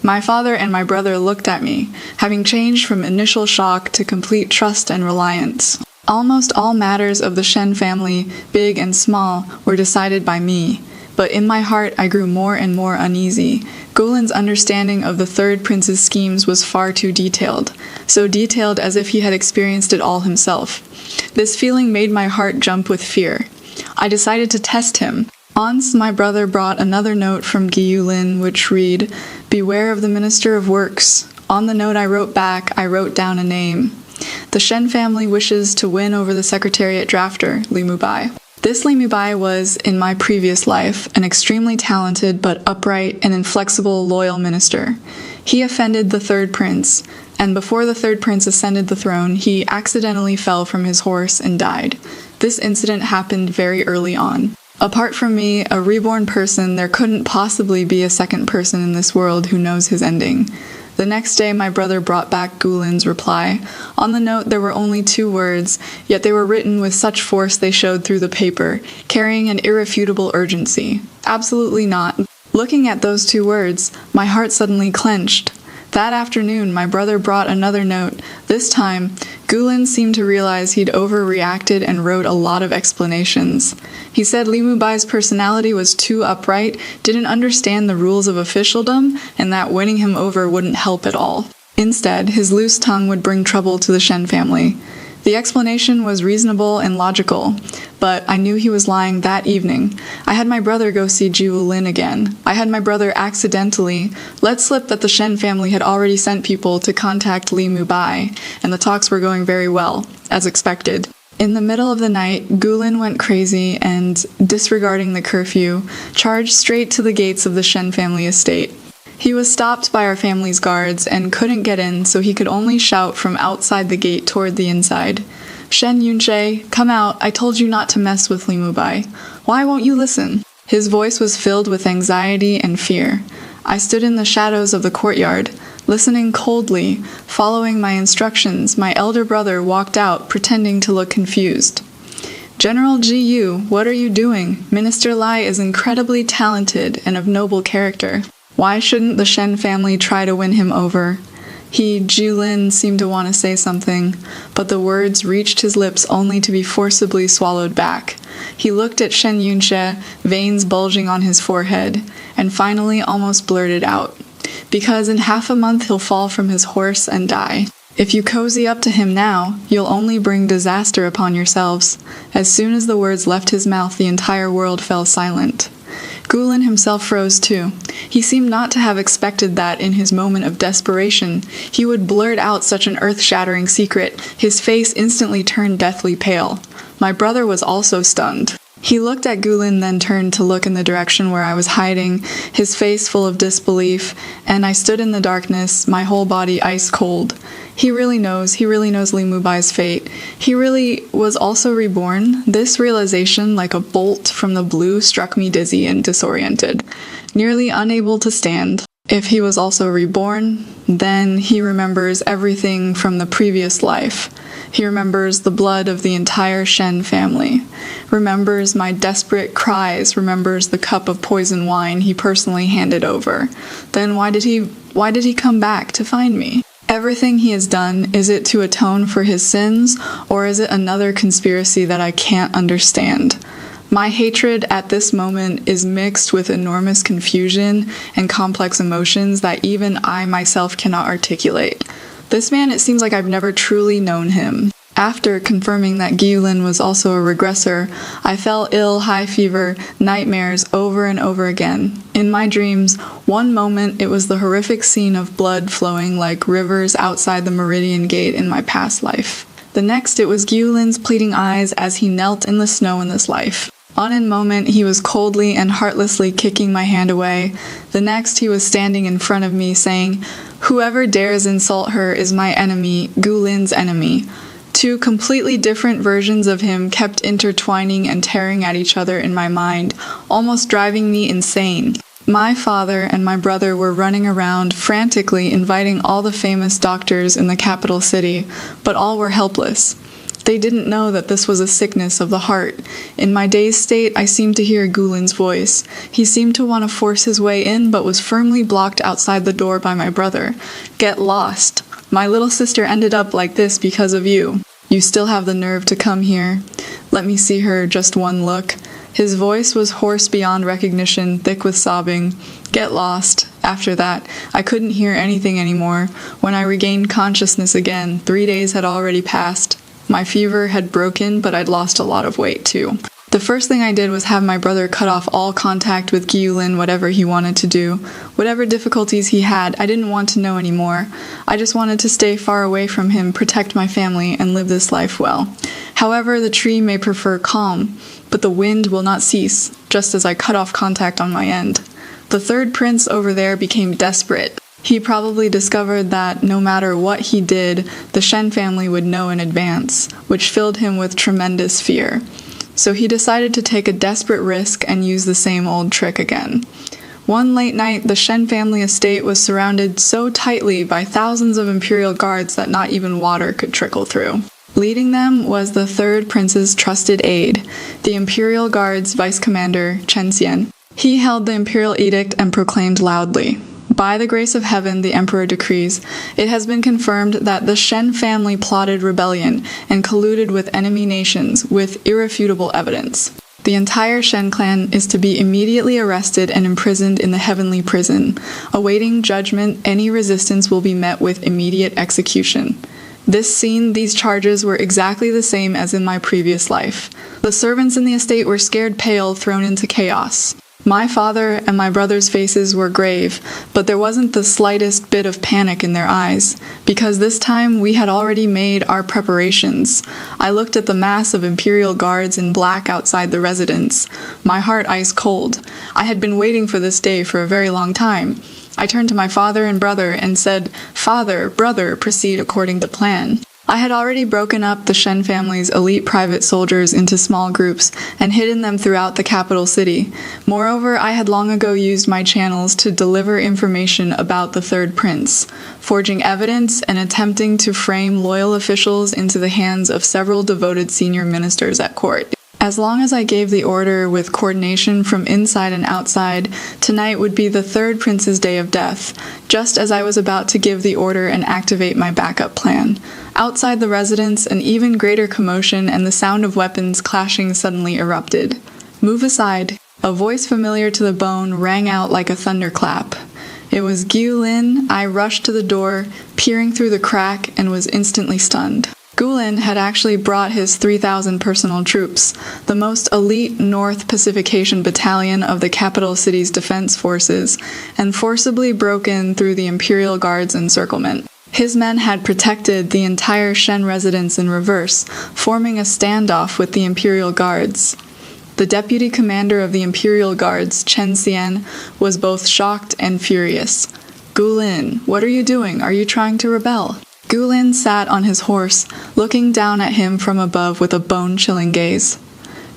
My father and my brother looked at me, having changed from initial shock to complete trust and reliance. Almost all matters of the Shen family, big and small, were decided by me. But in my heart I grew more and more uneasy. Gulen's understanding of the third prince's schemes was far too detailed, so detailed as if he had experienced it all himself. This feeling made my heart jump with fear. I decided to test him. Once my brother brought another note from Gyulin, which read, "Beware of the Minister of Works." On the note I wrote back, I wrote down a name. The Shen family wishes to win over the Secretariat drafter, Li Mubai. This Li Mubai was, in my previous life, an extremely talented but upright and inflexible loyal minister. He offended the third prince, and before the third prince ascended the throne, he accidentally fell from his horse and died. This incident happened very early on. Apart from me, a reborn person, there couldn't possibly be a second person in this world who knows his ending. The next day, my brother brought back Gulen's reply. On the note, there were only 2 words, yet they were written with such force they showed through the paper, carrying an irrefutable urgency. Absolutely not. Looking at those 2 words, my heart suddenly clenched. That afternoon, my brother brought another note. This time, Gulen seemed to realize he'd overreacted and wrote a lot of explanations. He said Li Mubai's personality was too upright, didn't understand the rules of officialdom, and that winning him over wouldn't help at all. Instead, his loose tongue would bring trouble to the Shen family. The explanation was reasonable and logical, but I knew he was lying that evening. I had my brother go see Jiwulin again. I had my brother accidentally let slip that the Shen family had already sent people to contact Li Mubai, and the talks were going very well, as expected. In the middle of the night, Gulen went crazy and, disregarding the curfew, charged straight to the gates of the Shen family estate. He was stopped by our family's guards and couldn't get in, so he could only shout from outside the gate toward the inside. "Shen Yunshe, come out, I told you not to mess with Li Mubai. Why won't you listen?" His voice was filled with anxiety and fear. I stood in the shadows of the courtyard, listening coldly, following my instructions. My elder brother walked out, pretending to look confused. "General Ji-Yu, what are you doing? Minister Lai is incredibly talented and of noble character. Why shouldn't the Shen family try to win him over?" Jiulin seemed to want to say something, but the words reached his lips only to be forcibly swallowed back. He looked at Shen Yunshe, veins bulging on his forehead, and finally almost blurted out, "Because in half a month he'll fall from his horse and die. If you cozy up to him now, you'll only bring disaster upon yourselves." As soon as the words left his mouth, the entire world fell silent. Gulen himself froze too. He seemed not to have expected that in his moment of desperation he would blurt out such an earth-shattering secret. His face instantly turned deathly pale. My brother was also stunned. He looked at Gulen, then turned to look in the direction where I was hiding, his face full of disbelief, and I stood in the darkness, my whole body ice cold. He really knows Li Mubai's fate. He really was also reborn. This realization, like a bolt from the blue, struck me dizzy and disoriented, nearly unable to stand. If he was also reborn, then he remembers everything from the previous life. He remembers the blood of the entire Shen family, remembers my desperate cries, remembers the cup of poison wine he personally handed over. Then why did he come back to find me? Everything he has done, is it to atone for his sins, or is it another conspiracy that I can't understand? My hatred at this moment is mixed with enormous confusion and complex emotions that even I myself cannot articulate. This man, it seems like I've never truly known him. After confirming that Gyulin was also a regressor, I fell ill, high fever, nightmares over and over again. In my dreams, one moment it was the horrific scene of blood flowing like rivers outside the Meridian Gate in my past life. The next it was Gyulin's pleading eyes as he knelt in the snow in this life. On a moment, he was coldly and heartlessly kicking my hand away. The next, he was standing in front of me saying, "Whoever dares insult her is my enemy, Gyulin's enemy." Two completely different versions of him kept intertwining and tearing at each other in my mind, almost driving me insane. My father and my brother were running around frantically inviting all the famous doctors in the capital city, but all were helpless. They didn't know that this was a sickness of the heart. In my dazed state, I seemed to hear Gyulin's voice. He seemed to want to force his way in, but was firmly blocked outside the door by my brother. "Get lost. My little sister ended up like this because of you. You still have the nerve to come here. Let me see her, just one look." His voice was hoarse beyond recognition, thick with sobbing. "Get lost." After that, I couldn't hear anything anymore. When I regained consciousness again, 3 days had already passed. My fever had broken, but I'd lost a lot of weight too. The first thing I did was have my brother cut off all contact with Gyulin, whatever he wanted to do. Whatever difficulties he had, I didn't want to know anymore. I just wanted to stay far away from him, protect my family, and live this life well. However, the tree may prefer calm, but the wind will not cease, just as I cut off contact on my end. The third prince over there became desperate. He probably discovered that no matter what he did, the Shen family would know in advance, which filled him with tremendous fear. So he decided to take a desperate risk and use the same old trick again. One late night, the Shen family estate was surrounded so tightly by thousands of imperial guards that not even water could trickle through. Leading them was the third prince's trusted aide, the Imperial Guard's vice commander, Chen Xian. He held the imperial edict and proclaimed loudly, "By the grace of heaven, the emperor decrees, it has been confirmed that the Shen family plotted rebellion and colluded with enemy nations with irrefutable evidence. The entire Shen clan is to be immediately arrested and imprisoned in the heavenly prison. Awaiting judgment, any resistance will be met with immediate execution." This scene, these charges were exactly the same as in my previous life. The servants in the estate were scared pale, thrown into chaos. My father and my brother's faces were grave, but there wasn't the slightest bit of panic in their eyes, because this time we had already made our preparations. I looked at the mass of imperial guards in black outside the residence, my heart ice cold. I had been waiting for this day for a very long time. I turned to my father and brother and said, "Father, brother, proceed according to plan." I had already broken up the Shen family's elite private soldiers into small groups and hidden them throughout the capital city. Moreover, I had long ago used my channels to deliver information about the third prince, forging evidence and attempting to frame loyal officials into the hands of several devoted senior ministers at court. As long as I gave the order with coordination from inside and outside, tonight would be the third prince's day of death, just as I was about to give the order and activate my backup plan. Outside the residence, an even greater commotion and the sound of weapons clashing suddenly erupted. "Move aside." A voice familiar to the bone rang out like a thunderclap. It was Gyulin. I rushed to the door, peering through the crack, and was instantly stunned. Gyulin had actually brought his 3,000 personal troops, the most elite North Pacification battalion of the capital city's defense forces, and forcibly broken through the Imperial Guard's encirclement. His men had protected the entire Shen residence in reverse, forming a standoff with the Imperial Guards. The deputy commander of the Imperial Guards, Chen Xian, was both shocked and furious. "Gyulin, what are you doing? Are you trying to rebel?" Gyulin sat on his horse, looking down at him from above with a bone-chilling gaze.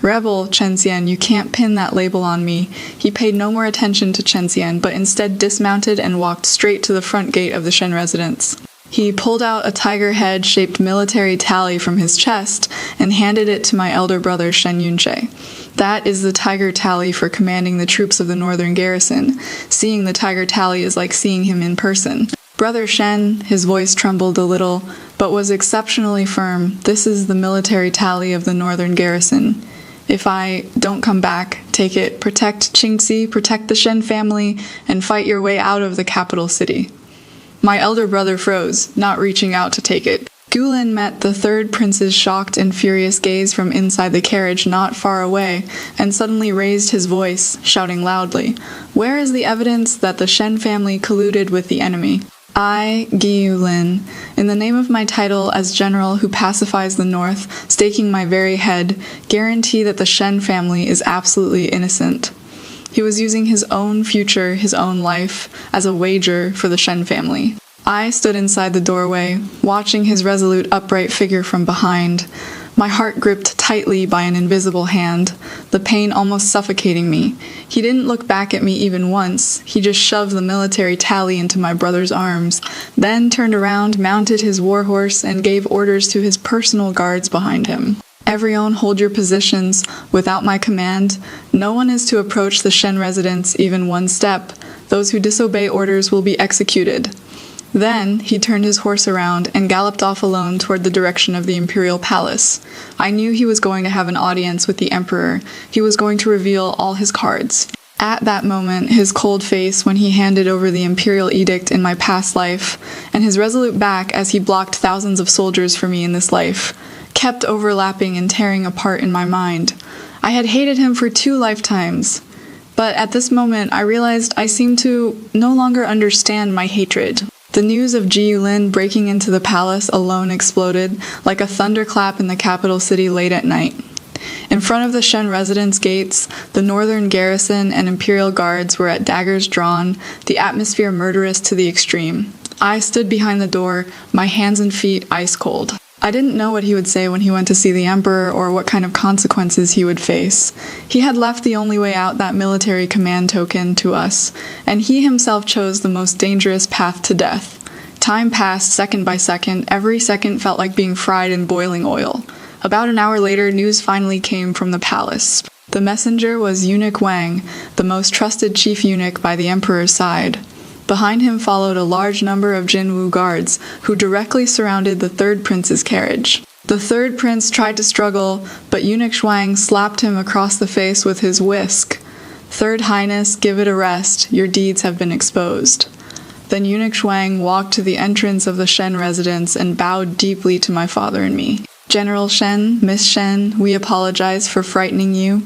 "Rebel, Chen Xian, you can't pin that label on me." He paid no more attention to Chen Xian, but instead dismounted and walked straight to the front gate of the Shen residence. He pulled out a tiger head-shaped military tally from his chest and handed it to my elder brother Shen Yunche. "That is the tiger tally for commanding the troops of the northern garrison. Seeing the tiger tally is like seeing him in person." Brother Shen, his voice trembled a little, but was exceptionally firm. "This is the military tally of the northern garrison. If I don't come back, take it, protect Qingxi, protect the Shen family, and fight your way out of the capital city. My elder brother froze, not reaching out to take it. Gulin met the third prince's shocked and furious gaze from inside the carriage not far away, and suddenly raised his voice, shouting loudly, "Where is the evidence that the Shen family colluded with the enemy? I, Gulin, in the name of my title as general who pacifies the north, staking my very head, guarantee that the Shen family is absolutely innocent." He was using his own future, his own life, as a wager for the Shen family. I stood inside the doorway, watching his resolute, upright figure from behind, my heart gripped tightly by an invisible hand, the pain almost suffocating me. He didn't look back at me even once. He just shoved the military tally into my brother's arms, then turned around, mounted his warhorse, and gave orders to his personal guards behind him. "Everyone hold your positions. Without my command, no one is to approach the Shen residence even one step. Those who disobey orders will be executed." Then he turned his horse around and galloped off alone toward the direction of the imperial palace. I knew he was going to have an audience with the emperor. He was going to reveal all his cards. At that moment, his cold face when he handed over the imperial edict in my past life, and his resolute back as he blocked thousands of soldiers for me in this life, kept overlapping and tearing apart in my mind. I had hated him for 2 lifetimes. But at this moment, I realized I seemed to no longer understand my hatred. The news of Ji Yulin breaking into the palace alone exploded like a thunderclap in the capital city late at night. In front of the Shen residence gates, the northern garrison and imperial guards were at daggers drawn, the atmosphere murderous to the extreme. I stood behind the door, my hands and feet ice cold. I didn't know what he would say when he went to see the emperor or what kind of consequences he would face. He had left the only way out, that military command token, to us, and he himself chose the most dangerous path to death. Time passed second by second. Every second felt like being fried in boiling oil. About an hour later, news finally came from the palace. The messenger was Eunuch Wang, the most trusted chief eunuch by the emperor's side. Behind him followed a large number of Jinwu guards, who directly surrounded the third prince's carriage. The third prince tried to struggle, but Eunuch Wang slapped him across the face with his whisk. "Third Highness, give it a rest. Your deeds have been exposed." Then Eunuch Wang walked to the entrance of the Shen residence and bowed deeply to my father and me. "General Shen, Miss Shen, we apologize for frightening you.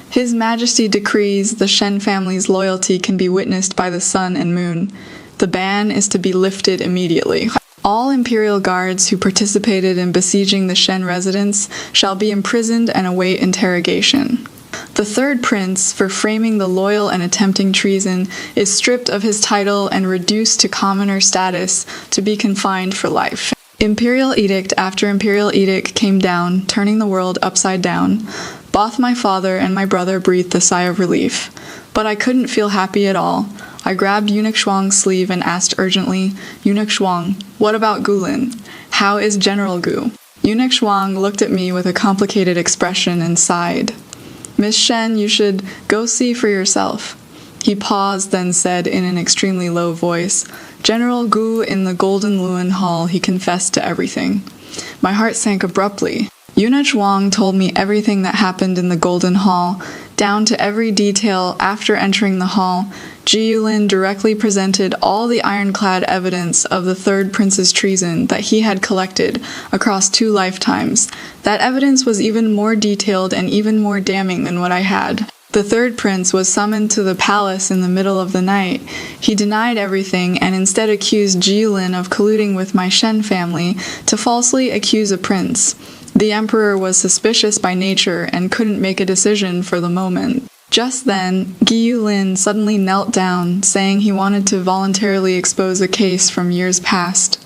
His Majesty decrees the Shen family's loyalty can be witnessed by the sun and moon. The ban is to be lifted immediately. All imperial guards who participated in besieging the Shen residence shall be imprisoned and await interrogation. The third prince, for framing the loyal and attempting treason, is stripped of his title and reduced to commoner status to be confined for life." Imperial edict after imperial edict came down, turning the world upside down. Both my father and my brother breathed a sigh of relief. But I couldn't feel happy at all. I grabbed Eunuch Shuang's sleeve and asked urgently, "Eunuch Shuang, what about Gulin? How is General Gu?" Eunuch Shuang looked at me with a complicated expression and sighed. "Miss Shen, you should go see for yourself." He paused, then said in an extremely low voice, "General Gu in the Golden Luan Hall, he confessed to everything." My heart sank abruptly. Eunuch Wang told me everything that happened in the Golden Hall, down to every detail. After entering the hall, Ji Yulin directly presented all the ironclad evidence of the third prince's treason that he had collected across 2 lifetimes. That evidence was even more detailed and even more damning than what I had. The third prince was summoned to the palace in the middle of the night. He denied everything and instead accused Ji Yulin of colluding with my Shen family to falsely accuse a prince. The emperor was suspicious by nature and couldn't make a decision for the moment. Just then, Ji Yulin suddenly knelt down, saying he wanted to voluntarily expose a case from years past.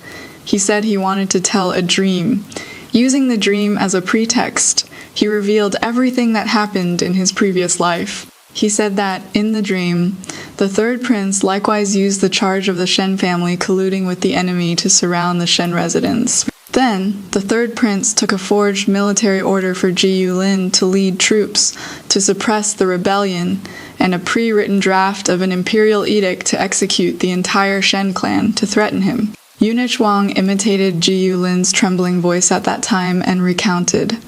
He said he wanted to tell a dream. Using the dream as a pretext, he revealed everything that happened in his previous life. He said that, in the dream, the third prince likewise used the charge of the Shen family colluding with the enemy to surround the Shen residence. Then, the third prince took a forged military order for Ji Yulin to lead troops to suppress the rebellion, and a pre-written draft of an imperial edict to execute the entire Shen clan to threaten him. Eunuch Wang imitated Ji Yulin's trembling voice at that time and recounted.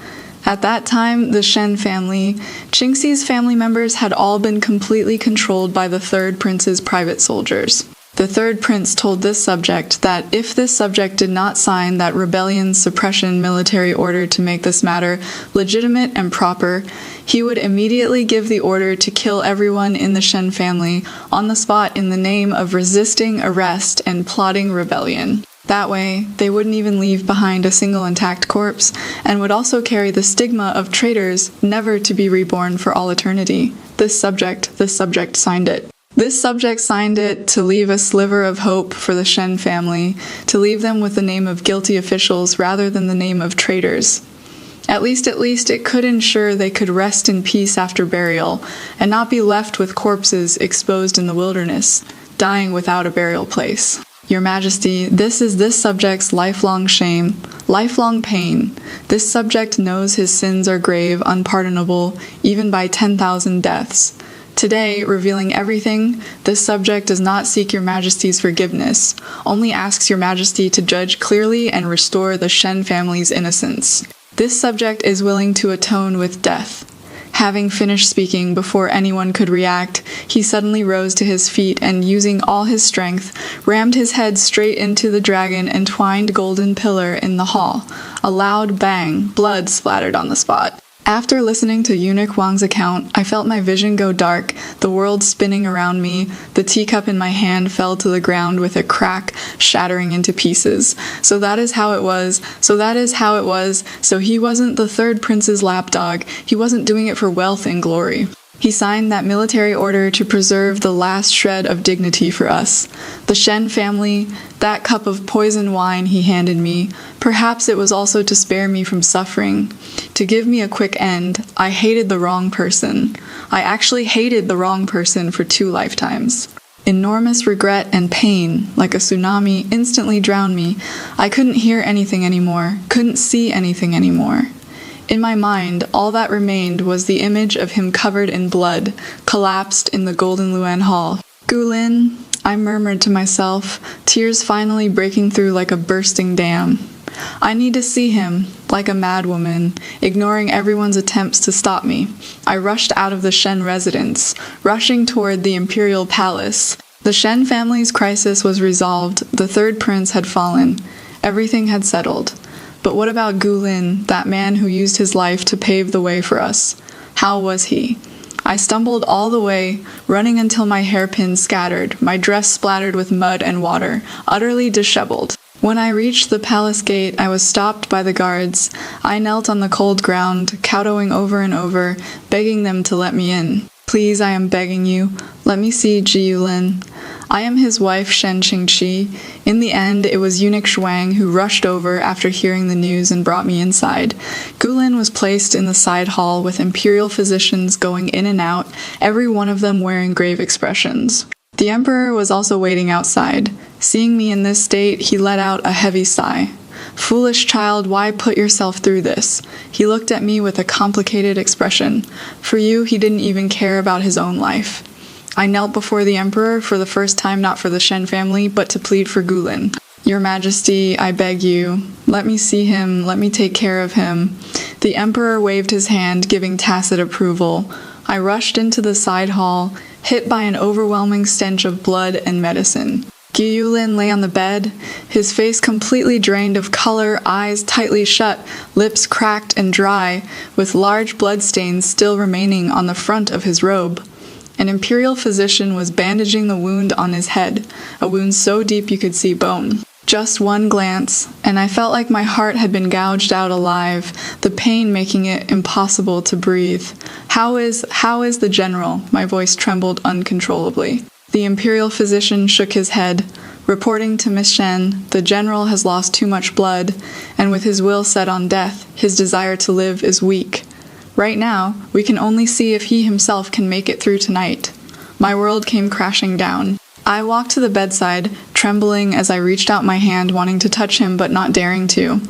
At that time, the Shen family, Qingxi's family members had all been completely controlled by the third prince's private soldiers. The third prince told this subject that if this subject did not sign that rebellion suppression military order to make this matter legitimate and proper, he would immediately give the order to kill everyone in the Shen family on the spot in the name of resisting arrest and plotting rebellion. That way, they wouldn't even leave behind a single intact corpse, and would also carry the stigma of traitors never to be reborn for all eternity. This subject signed it. This subject signed it to leave a sliver of hope for the Shen family, to leave them with the name of guilty officials rather than the name of traitors. At least it could ensure they could rest in peace after burial, and not be left with corpses exposed in the wilderness, dying without a burial place. Your Majesty, this is this subject's lifelong shame, lifelong pain. This subject knows his sins are grave, unpardonable, even by 10,000 deaths. Today, revealing everything, this subject does not seek your Majesty's forgiveness, only asks your Majesty to judge clearly and restore the Shen family's innocence. This subject is willing to atone with death. Having finished speaking before anyone could react, he suddenly rose to his feet and, using all his strength, rammed his head straight into the dragon-entwined golden pillar in the hall. A loud bang, blood splattered on the spot. After listening to Eunuch Wang's account, I felt my vision go dark, the world spinning around me. The teacup in my hand fell to the ground with a crack, shattering into pieces. So that is how it was. So he wasn't the third prince's lapdog. He wasn't doing it for wealth and glory. He signed that military order to preserve the last shred of dignity for us. The Shen family, that cup of poison wine he handed me, perhaps it was also to spare me from suffering, to give me a quick end. I hated the wrong person. I actually hated the wrong person for 2 lifetimes. Enormous regret and pain, like a tsunami, instantly drowned me. I couldn't hear anything anymore, couldn't see anything anymore. In my mind, all that remained was the image of him covered in blood, collapsed in the Golden Luan Hall. Gulin, I murmured to myself, tears finally breaking through like a bursting dam. I need to see him, like a madwoman, ignoring everyone's attempts to stop me. I rushed out of the Shen residence, rushing toward the imperial palace. The Shen family's crisis was resolved, the third prince had fallen. Everything had settled. But what about Gulin, that man who used his life to pave the way for us? How was he? I stumbled all the way, running until my hairpins scattered, my dress splattered with mud and water, utterly disheveled. When I reached the palace gate, I was stopped by the guards. I knelt on the cold ground, kowtowing over and over, begging them to let me in. Please, I am begging you, let me see Ji Yulin. I am his wife, Shen Qingqi. In the end, it was Eunuch Shuang who rushed over after hearing the news and brought me inside. Gulin was placed in the side hall with imperial physicians going in and out, every one of them wearing grave expressions. The emperor was also waiting outside. Seeing me in this state, he let out a heavy sigh. Foolish child, why put yourself through this? He looked at me with a complicated expression. For you, he didn't even care about his own life. I knelt before the emperor for the first time, not for the Shen family, but to plead for Gulin. Your Majesty, I beg you, let me see him, let me take care of him. The emperor waved his hand, giving tacit approval. I rushed into the side hall, hit by an overwhelming stench of blood and medicine. Gyulin lay on the bed, his face completely drained of color, eyes tightly shut, lips cracked and dry, with large bloodstains still remaining on the front of his robe. An imperial physician was bandaging the wound on his head, a wound so deep you could see bone. Just one glance, and I felt like my heart had been gouged out alive, the pain making it impossible to breathe. How is the general? My voice trembled uncontrollably. The imperial physician shook his head. Reporting to Miss Shen, the general has lost too much blood, and with his will set on death, his desire to live is weak. Right now, we can only see if he himself can make it through tonight. My world came crashing down. I walked to the bedside, trembling as I reached out my hand wanting to touch him but not daring to.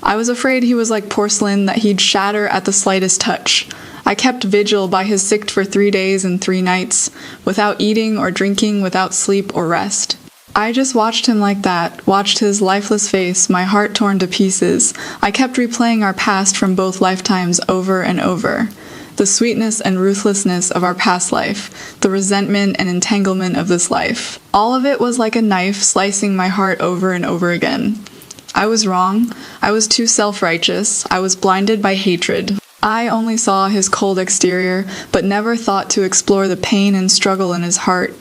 I was afraid he was like porcelain that he'd shatter at the slightest touch. I kept vigil by his sick for 3 days and 3 nights, without eating or drinking, without sleep or rest. I just watched him like that, watched his lifeless face, my heart torn to pieces. I kept replaying our past from both lifetimes over and over. The sweetness and ruthlessness of our past life, the resentment and entanglement of this life. All of it was like a knife slicing my heart over and over again. I was wrong. I was too self-righteous. I was blinded by hatred. I only saw his cold exterior, but never thought to explore the pain and struggle in his heart.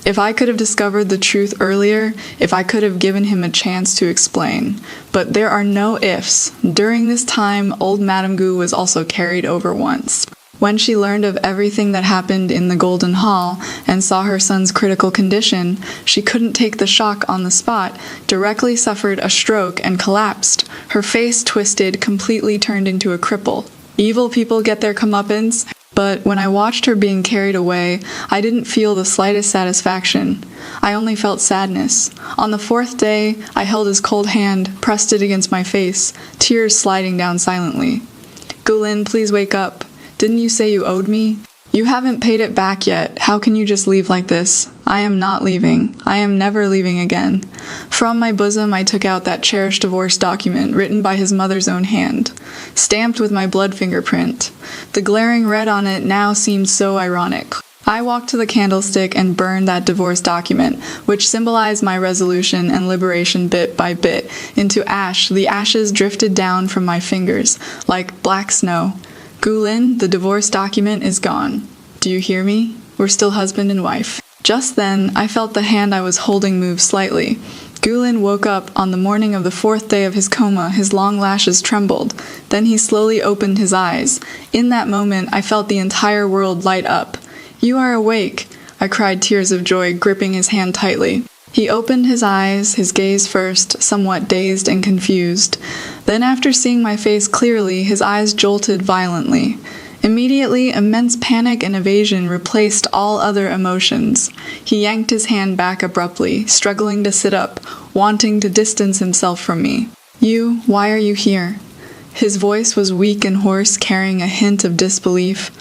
If I could have discovered the truth earlier, if I could have given him a chance to explain. But there are no ifs. During this time, old Madame Gu was also carried over once. When she learned of everything that happened in the Golden Hall and saw her son's critical condition, she couldn't take the shock on the spot, directly suffered a stroke and collapsed. Her face twisted, completely turned into a cripple. Evil people get their comeuppance. But when I watched her being carried away, I didn't feel the slightest satisfaction. I only felt sadness. On the fourth day, I held his cold hand, pressed it against my face, tears sliding down silently. "Gulin, please wake up. Didn't you say you owed me? You haven't paid it back yet. How can you just leave like this? I am not leaving. I am never leaving again." From my bosom, I took out that cherished divorce document written by his mother's own hand, stamped with my blood fingerprint. The glaring red on it now seemed so ironic. I walked to the candlestick and burned that divorce document, which symbolized my resolution and liberation bit by bit, into ash. The ashes drifted down from my fingers like black snow. "Gulin, the divorce document is gone. Do you hear me? We're still husband and wife." Just then, I felt the hand I was holding move slightly. Gulin woke up on the morning of the fourth day of his coma. His long lashes trembled. Then he slowly opened his eyes. In that moment, I felt the entire world light up. "You are awake," I cried, tears of joy, gripping his hand tightly. He opened his eyes, his gaze first, somewhat dazed and confused. Then, after seeing my face clearly, his eyes jolted violently. Immediately, immense panic and evasion replaced all other emotions. He yanked his hand back abruptly, struggling to sit up, wanting to distance himself from me. Why are you here?" His voice was weak and hoarse, carrying a hint of disbelief.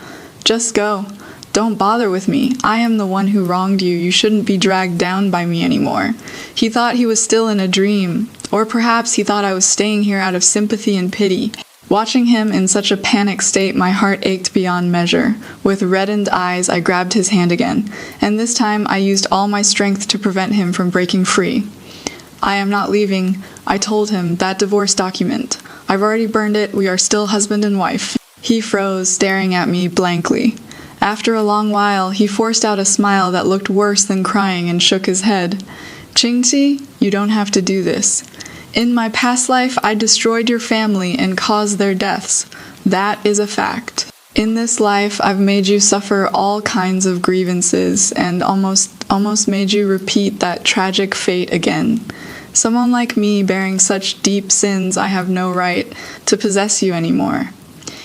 "Just go. Don't bother with me. I am the one who wronged you. You shouldn't be dragged down by me anymore." He thought he was still in a dream, or perhaps he thought I was staying here out of sympathy and pity. Watching him in such a panic state, my heart ached beyond measure. With reddened eyes, I grabbed his hand again, and this time I used all my strength to prevent him from breaking free. "I am not leaving," I told him. "That divorce document. I've already burned it. We are still husband and wife." He froze, staring at me blankly. After a long while, he forced out a smile that looked worse than crying and shook his head. "Qingxi, you don't have to do this. In my past life, I destroyed your family and caused their deaths. That is a fact. In this life, I've made you suffer all kinds of grievances and almost made you repeat that tragic fate again. Someone like me bearing such deep sins, I have no right to possess you anymore."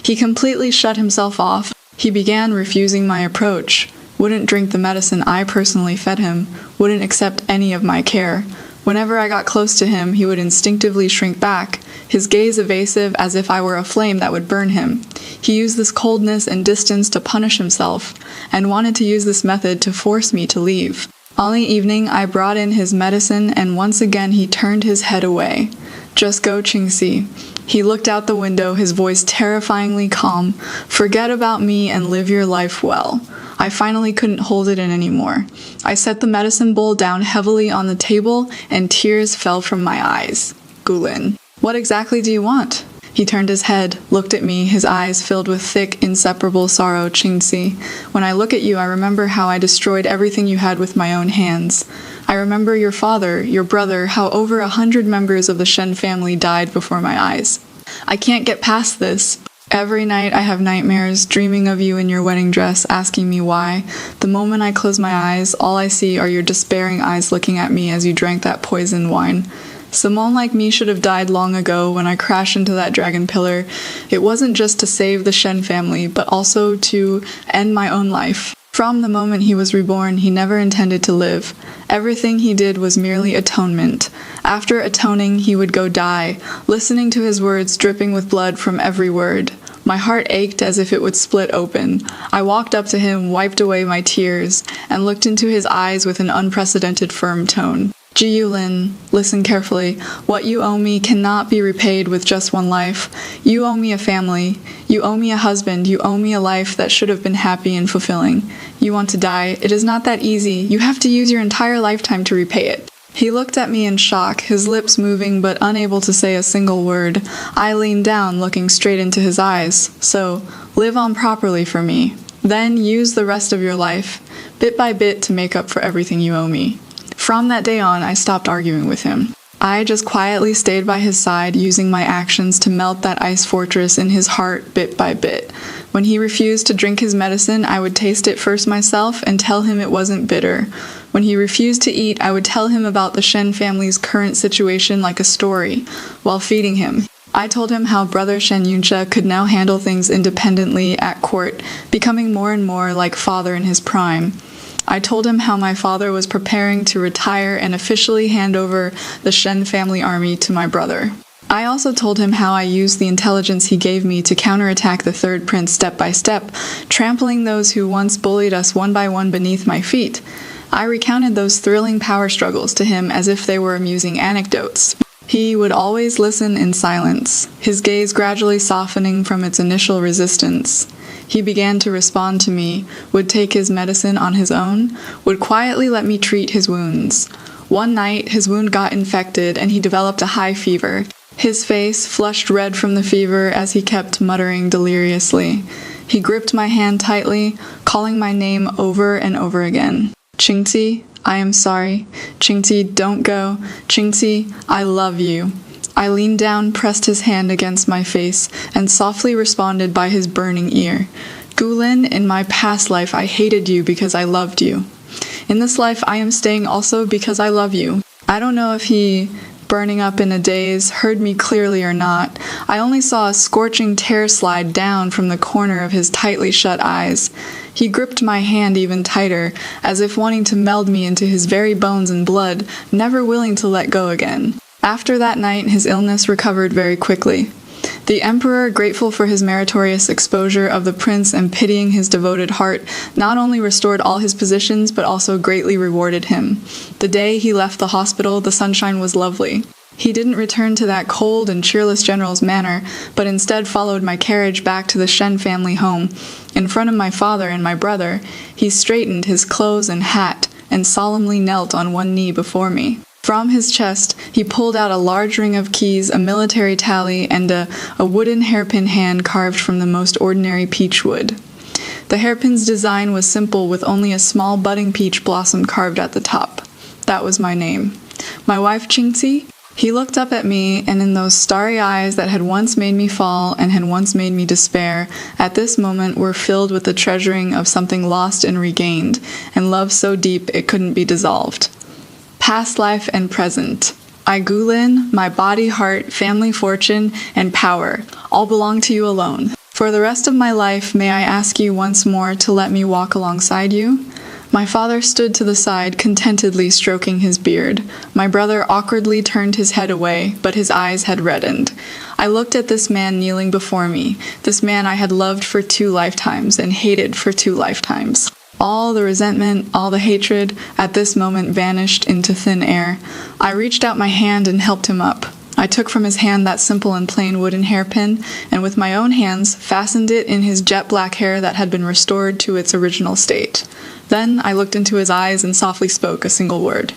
He completely shut himself off. He began refusing my approach, wouldn't drink the medicine I personally fed him, wouldn't accept any of my care. Whenever I got close to him, he would instinctively shrink back, his gaze evasive as if I were a flame that would burn him. He used this coldness and distance to punish himself, and wanted to use this method to force me to leave. On the evening, I brought in his medicine, and once again he turned his head away. "Just go, Qingxi." He looked out the window, his voice terrifyingly calm. "Forget about me and live your life well." I finally couldn't hold it in anymore. I set the medicine bowl down heavily on the table, and tears fell from my eyes. "Gulin, what exactly do you want?" He turned his head, looked at me, his eyes filled with thick, inseparable sorrow. "Qingxi, when I look at you, I remember how I destroyed everything you had with my own hands. I remember your father, your brother, how over 100 members of the Shen family died before my eyes. I can't get past this. Every night I have nightmares, dreaming of you in your wedding dress, asking me why. The moment I close my eyes, all I see are your despairing eyes looking at me as you drank that poisoned wine. Someone like me should have died long ago when I crashed into that dragon pillar. It wasn't just to save the Shen family, but also to end my own life. From the moment he was reborn, he never intended to live. Everything he did was merely atonement. After atoning, he would go die, listening to his words dripping with blood from every word. My heart ached as if it would split open. I walked up to him, wiped away my tears, and looked into his eyes with an unprecedented firm tone. Ji Yulin, listen carefully. What you owe me cannot be repaid with just one life. You owe me a family. You owe me a husband. You owe me a life that should have been happy and fulfilling. You want to die. It is not that easy. You have to use your entire lifetime to repay it. He looked at me in shock, his lips moving but unable to say a single word. I leaned down, looking straight into his eyes. So, live on properly for me. Then use the rest of your life, bit by bit, to make up for everything you owe me. From that day on, I stopped arguing with him. I just quietly stayed by his side, using my actions to melt that ice fortress in his heart bit by bit. When he refused to drink his medicine, I would taste it first myself and tell him it wasn't bitter. When he refused to eat, I would tell him about the Shen family's current situation like a story, while feeding him. I told him how brother Shen Yunxia could now handle things independently at court, becoming more and more like father in his prime. I told him how my father was preparing to retire and officially hand over the Shen family army to my brother. I also told him how I used the intelligence he gave me to counterattack the third prince step by step, trampling those who once bullied us one by one beneath my feet. I recounted those thrilling power struggles to him as if they were amusing anecdotes. He would always listen in silence, his gaze gradually softening from its initial resistance. He began to respond to me, would take his medicine on his own, would quietly let me treat his wounds. One night, his wound got infected and he developed a high fever. His face flushed red from the fever as he kept muttering deliriously. He gripped my hand tightly, calling my name over and over again. Qingzi, I am sorry. Qingzi, don't go. Qingzi, I love you. I leaned down, pressed his hand against my face, and softly responded by his burning ear. Gulin, in my past life I hated you because I loved you. In this life I am staying also because I love you. I don't know if he, burning up in a daze, heard me clearly or not. I only saw a scorching tear slide down from the corner of his tightly shut eyes. He gripped my hand even tighter, as if wanting to meld me into his very bones and blood, never willing to let go again. After that night, his illness recovered very quickly. The emperor, grateful for his meritorious exposure of the prince and pitying his devoted heart, not only restored all his positions, but also greatly rewarded him. The day he left the hospital, the sunshine was lovely. He didn't return to that cold and cheerless general's manner, but instead followed my carriage back to the Shen family home. In front of my father and my brother, he straightened his clothes and hat and solemnly knelt on one knee before me. From his chest, he pulled out a large ring of keys, a military tally, and a wooden hairpin hand carved from the most ordinary peach wood. The hairpin's design was simple, with only a small budding peach blossom carved at the top. That was my name. My wife Qingzi? He looked up at me, and in those starry eyes that had once made me fall and had once made me despair, at this moment were filled with the treasuring of something lost and regained, and love so deep it couldn't be dissolved. Past life and present. I Gulin, my body, heart, family, fortune, and power, all belong to you alone. For the rest of my life, may I ask you once more to let me walk alongside you? My father stood to the side, contentedly stroking his beard. My brother awkwardly turned his head away, but his eyes had reddened. I looked at this man kneeling before me, this man I had loved for 2 lifetimes and hated for 2 lifetimes. All the resentment, all the hatred, at this moment vanished into thin air. I reached out my hand and helped him up. I took from his hand that simple and plain wooden hairpin, and with my own hands fastened it in his jet black hair that had been restored to its original state. Then I looked into his eyes and softly spoke a single word.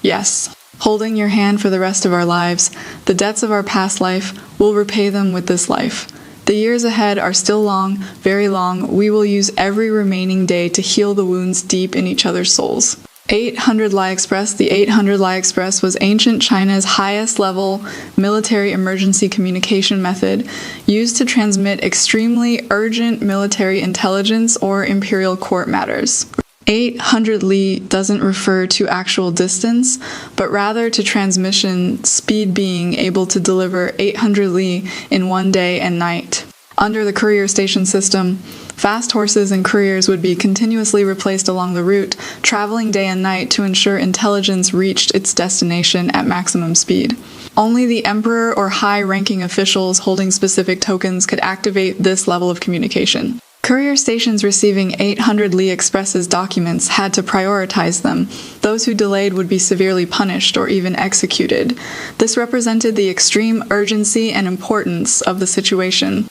Yes. Holding your hand for the rest of our lives, the debts of our past life, we'll repay them with this life. The years ahead are still long, very long. We will use every remaining day to heal the wounds deep in each other's souls. 800 Lie Express. The 800 Lie Express was ancient China's highest level military emergency communication method used to transmit extremely urgent military intelligence or imperial court matters. 800 li doesn't refer to actual distance, but rather to transmission speed, being able to deliver 800 li in one day and night. Under the courier station system, fast horses and couriers would be continuously replaced along the route, traveling day and night to ensure intelligence reached its destination at maximum speed. Only the emperor or high-ranking officials holding specific tokens could activate this level of communication. Courier stations receiving 800 Li Express's documents had to prioritize them. Those who delayed would be severely punished or even executed. This represented the extreme urgency and importance of the situation.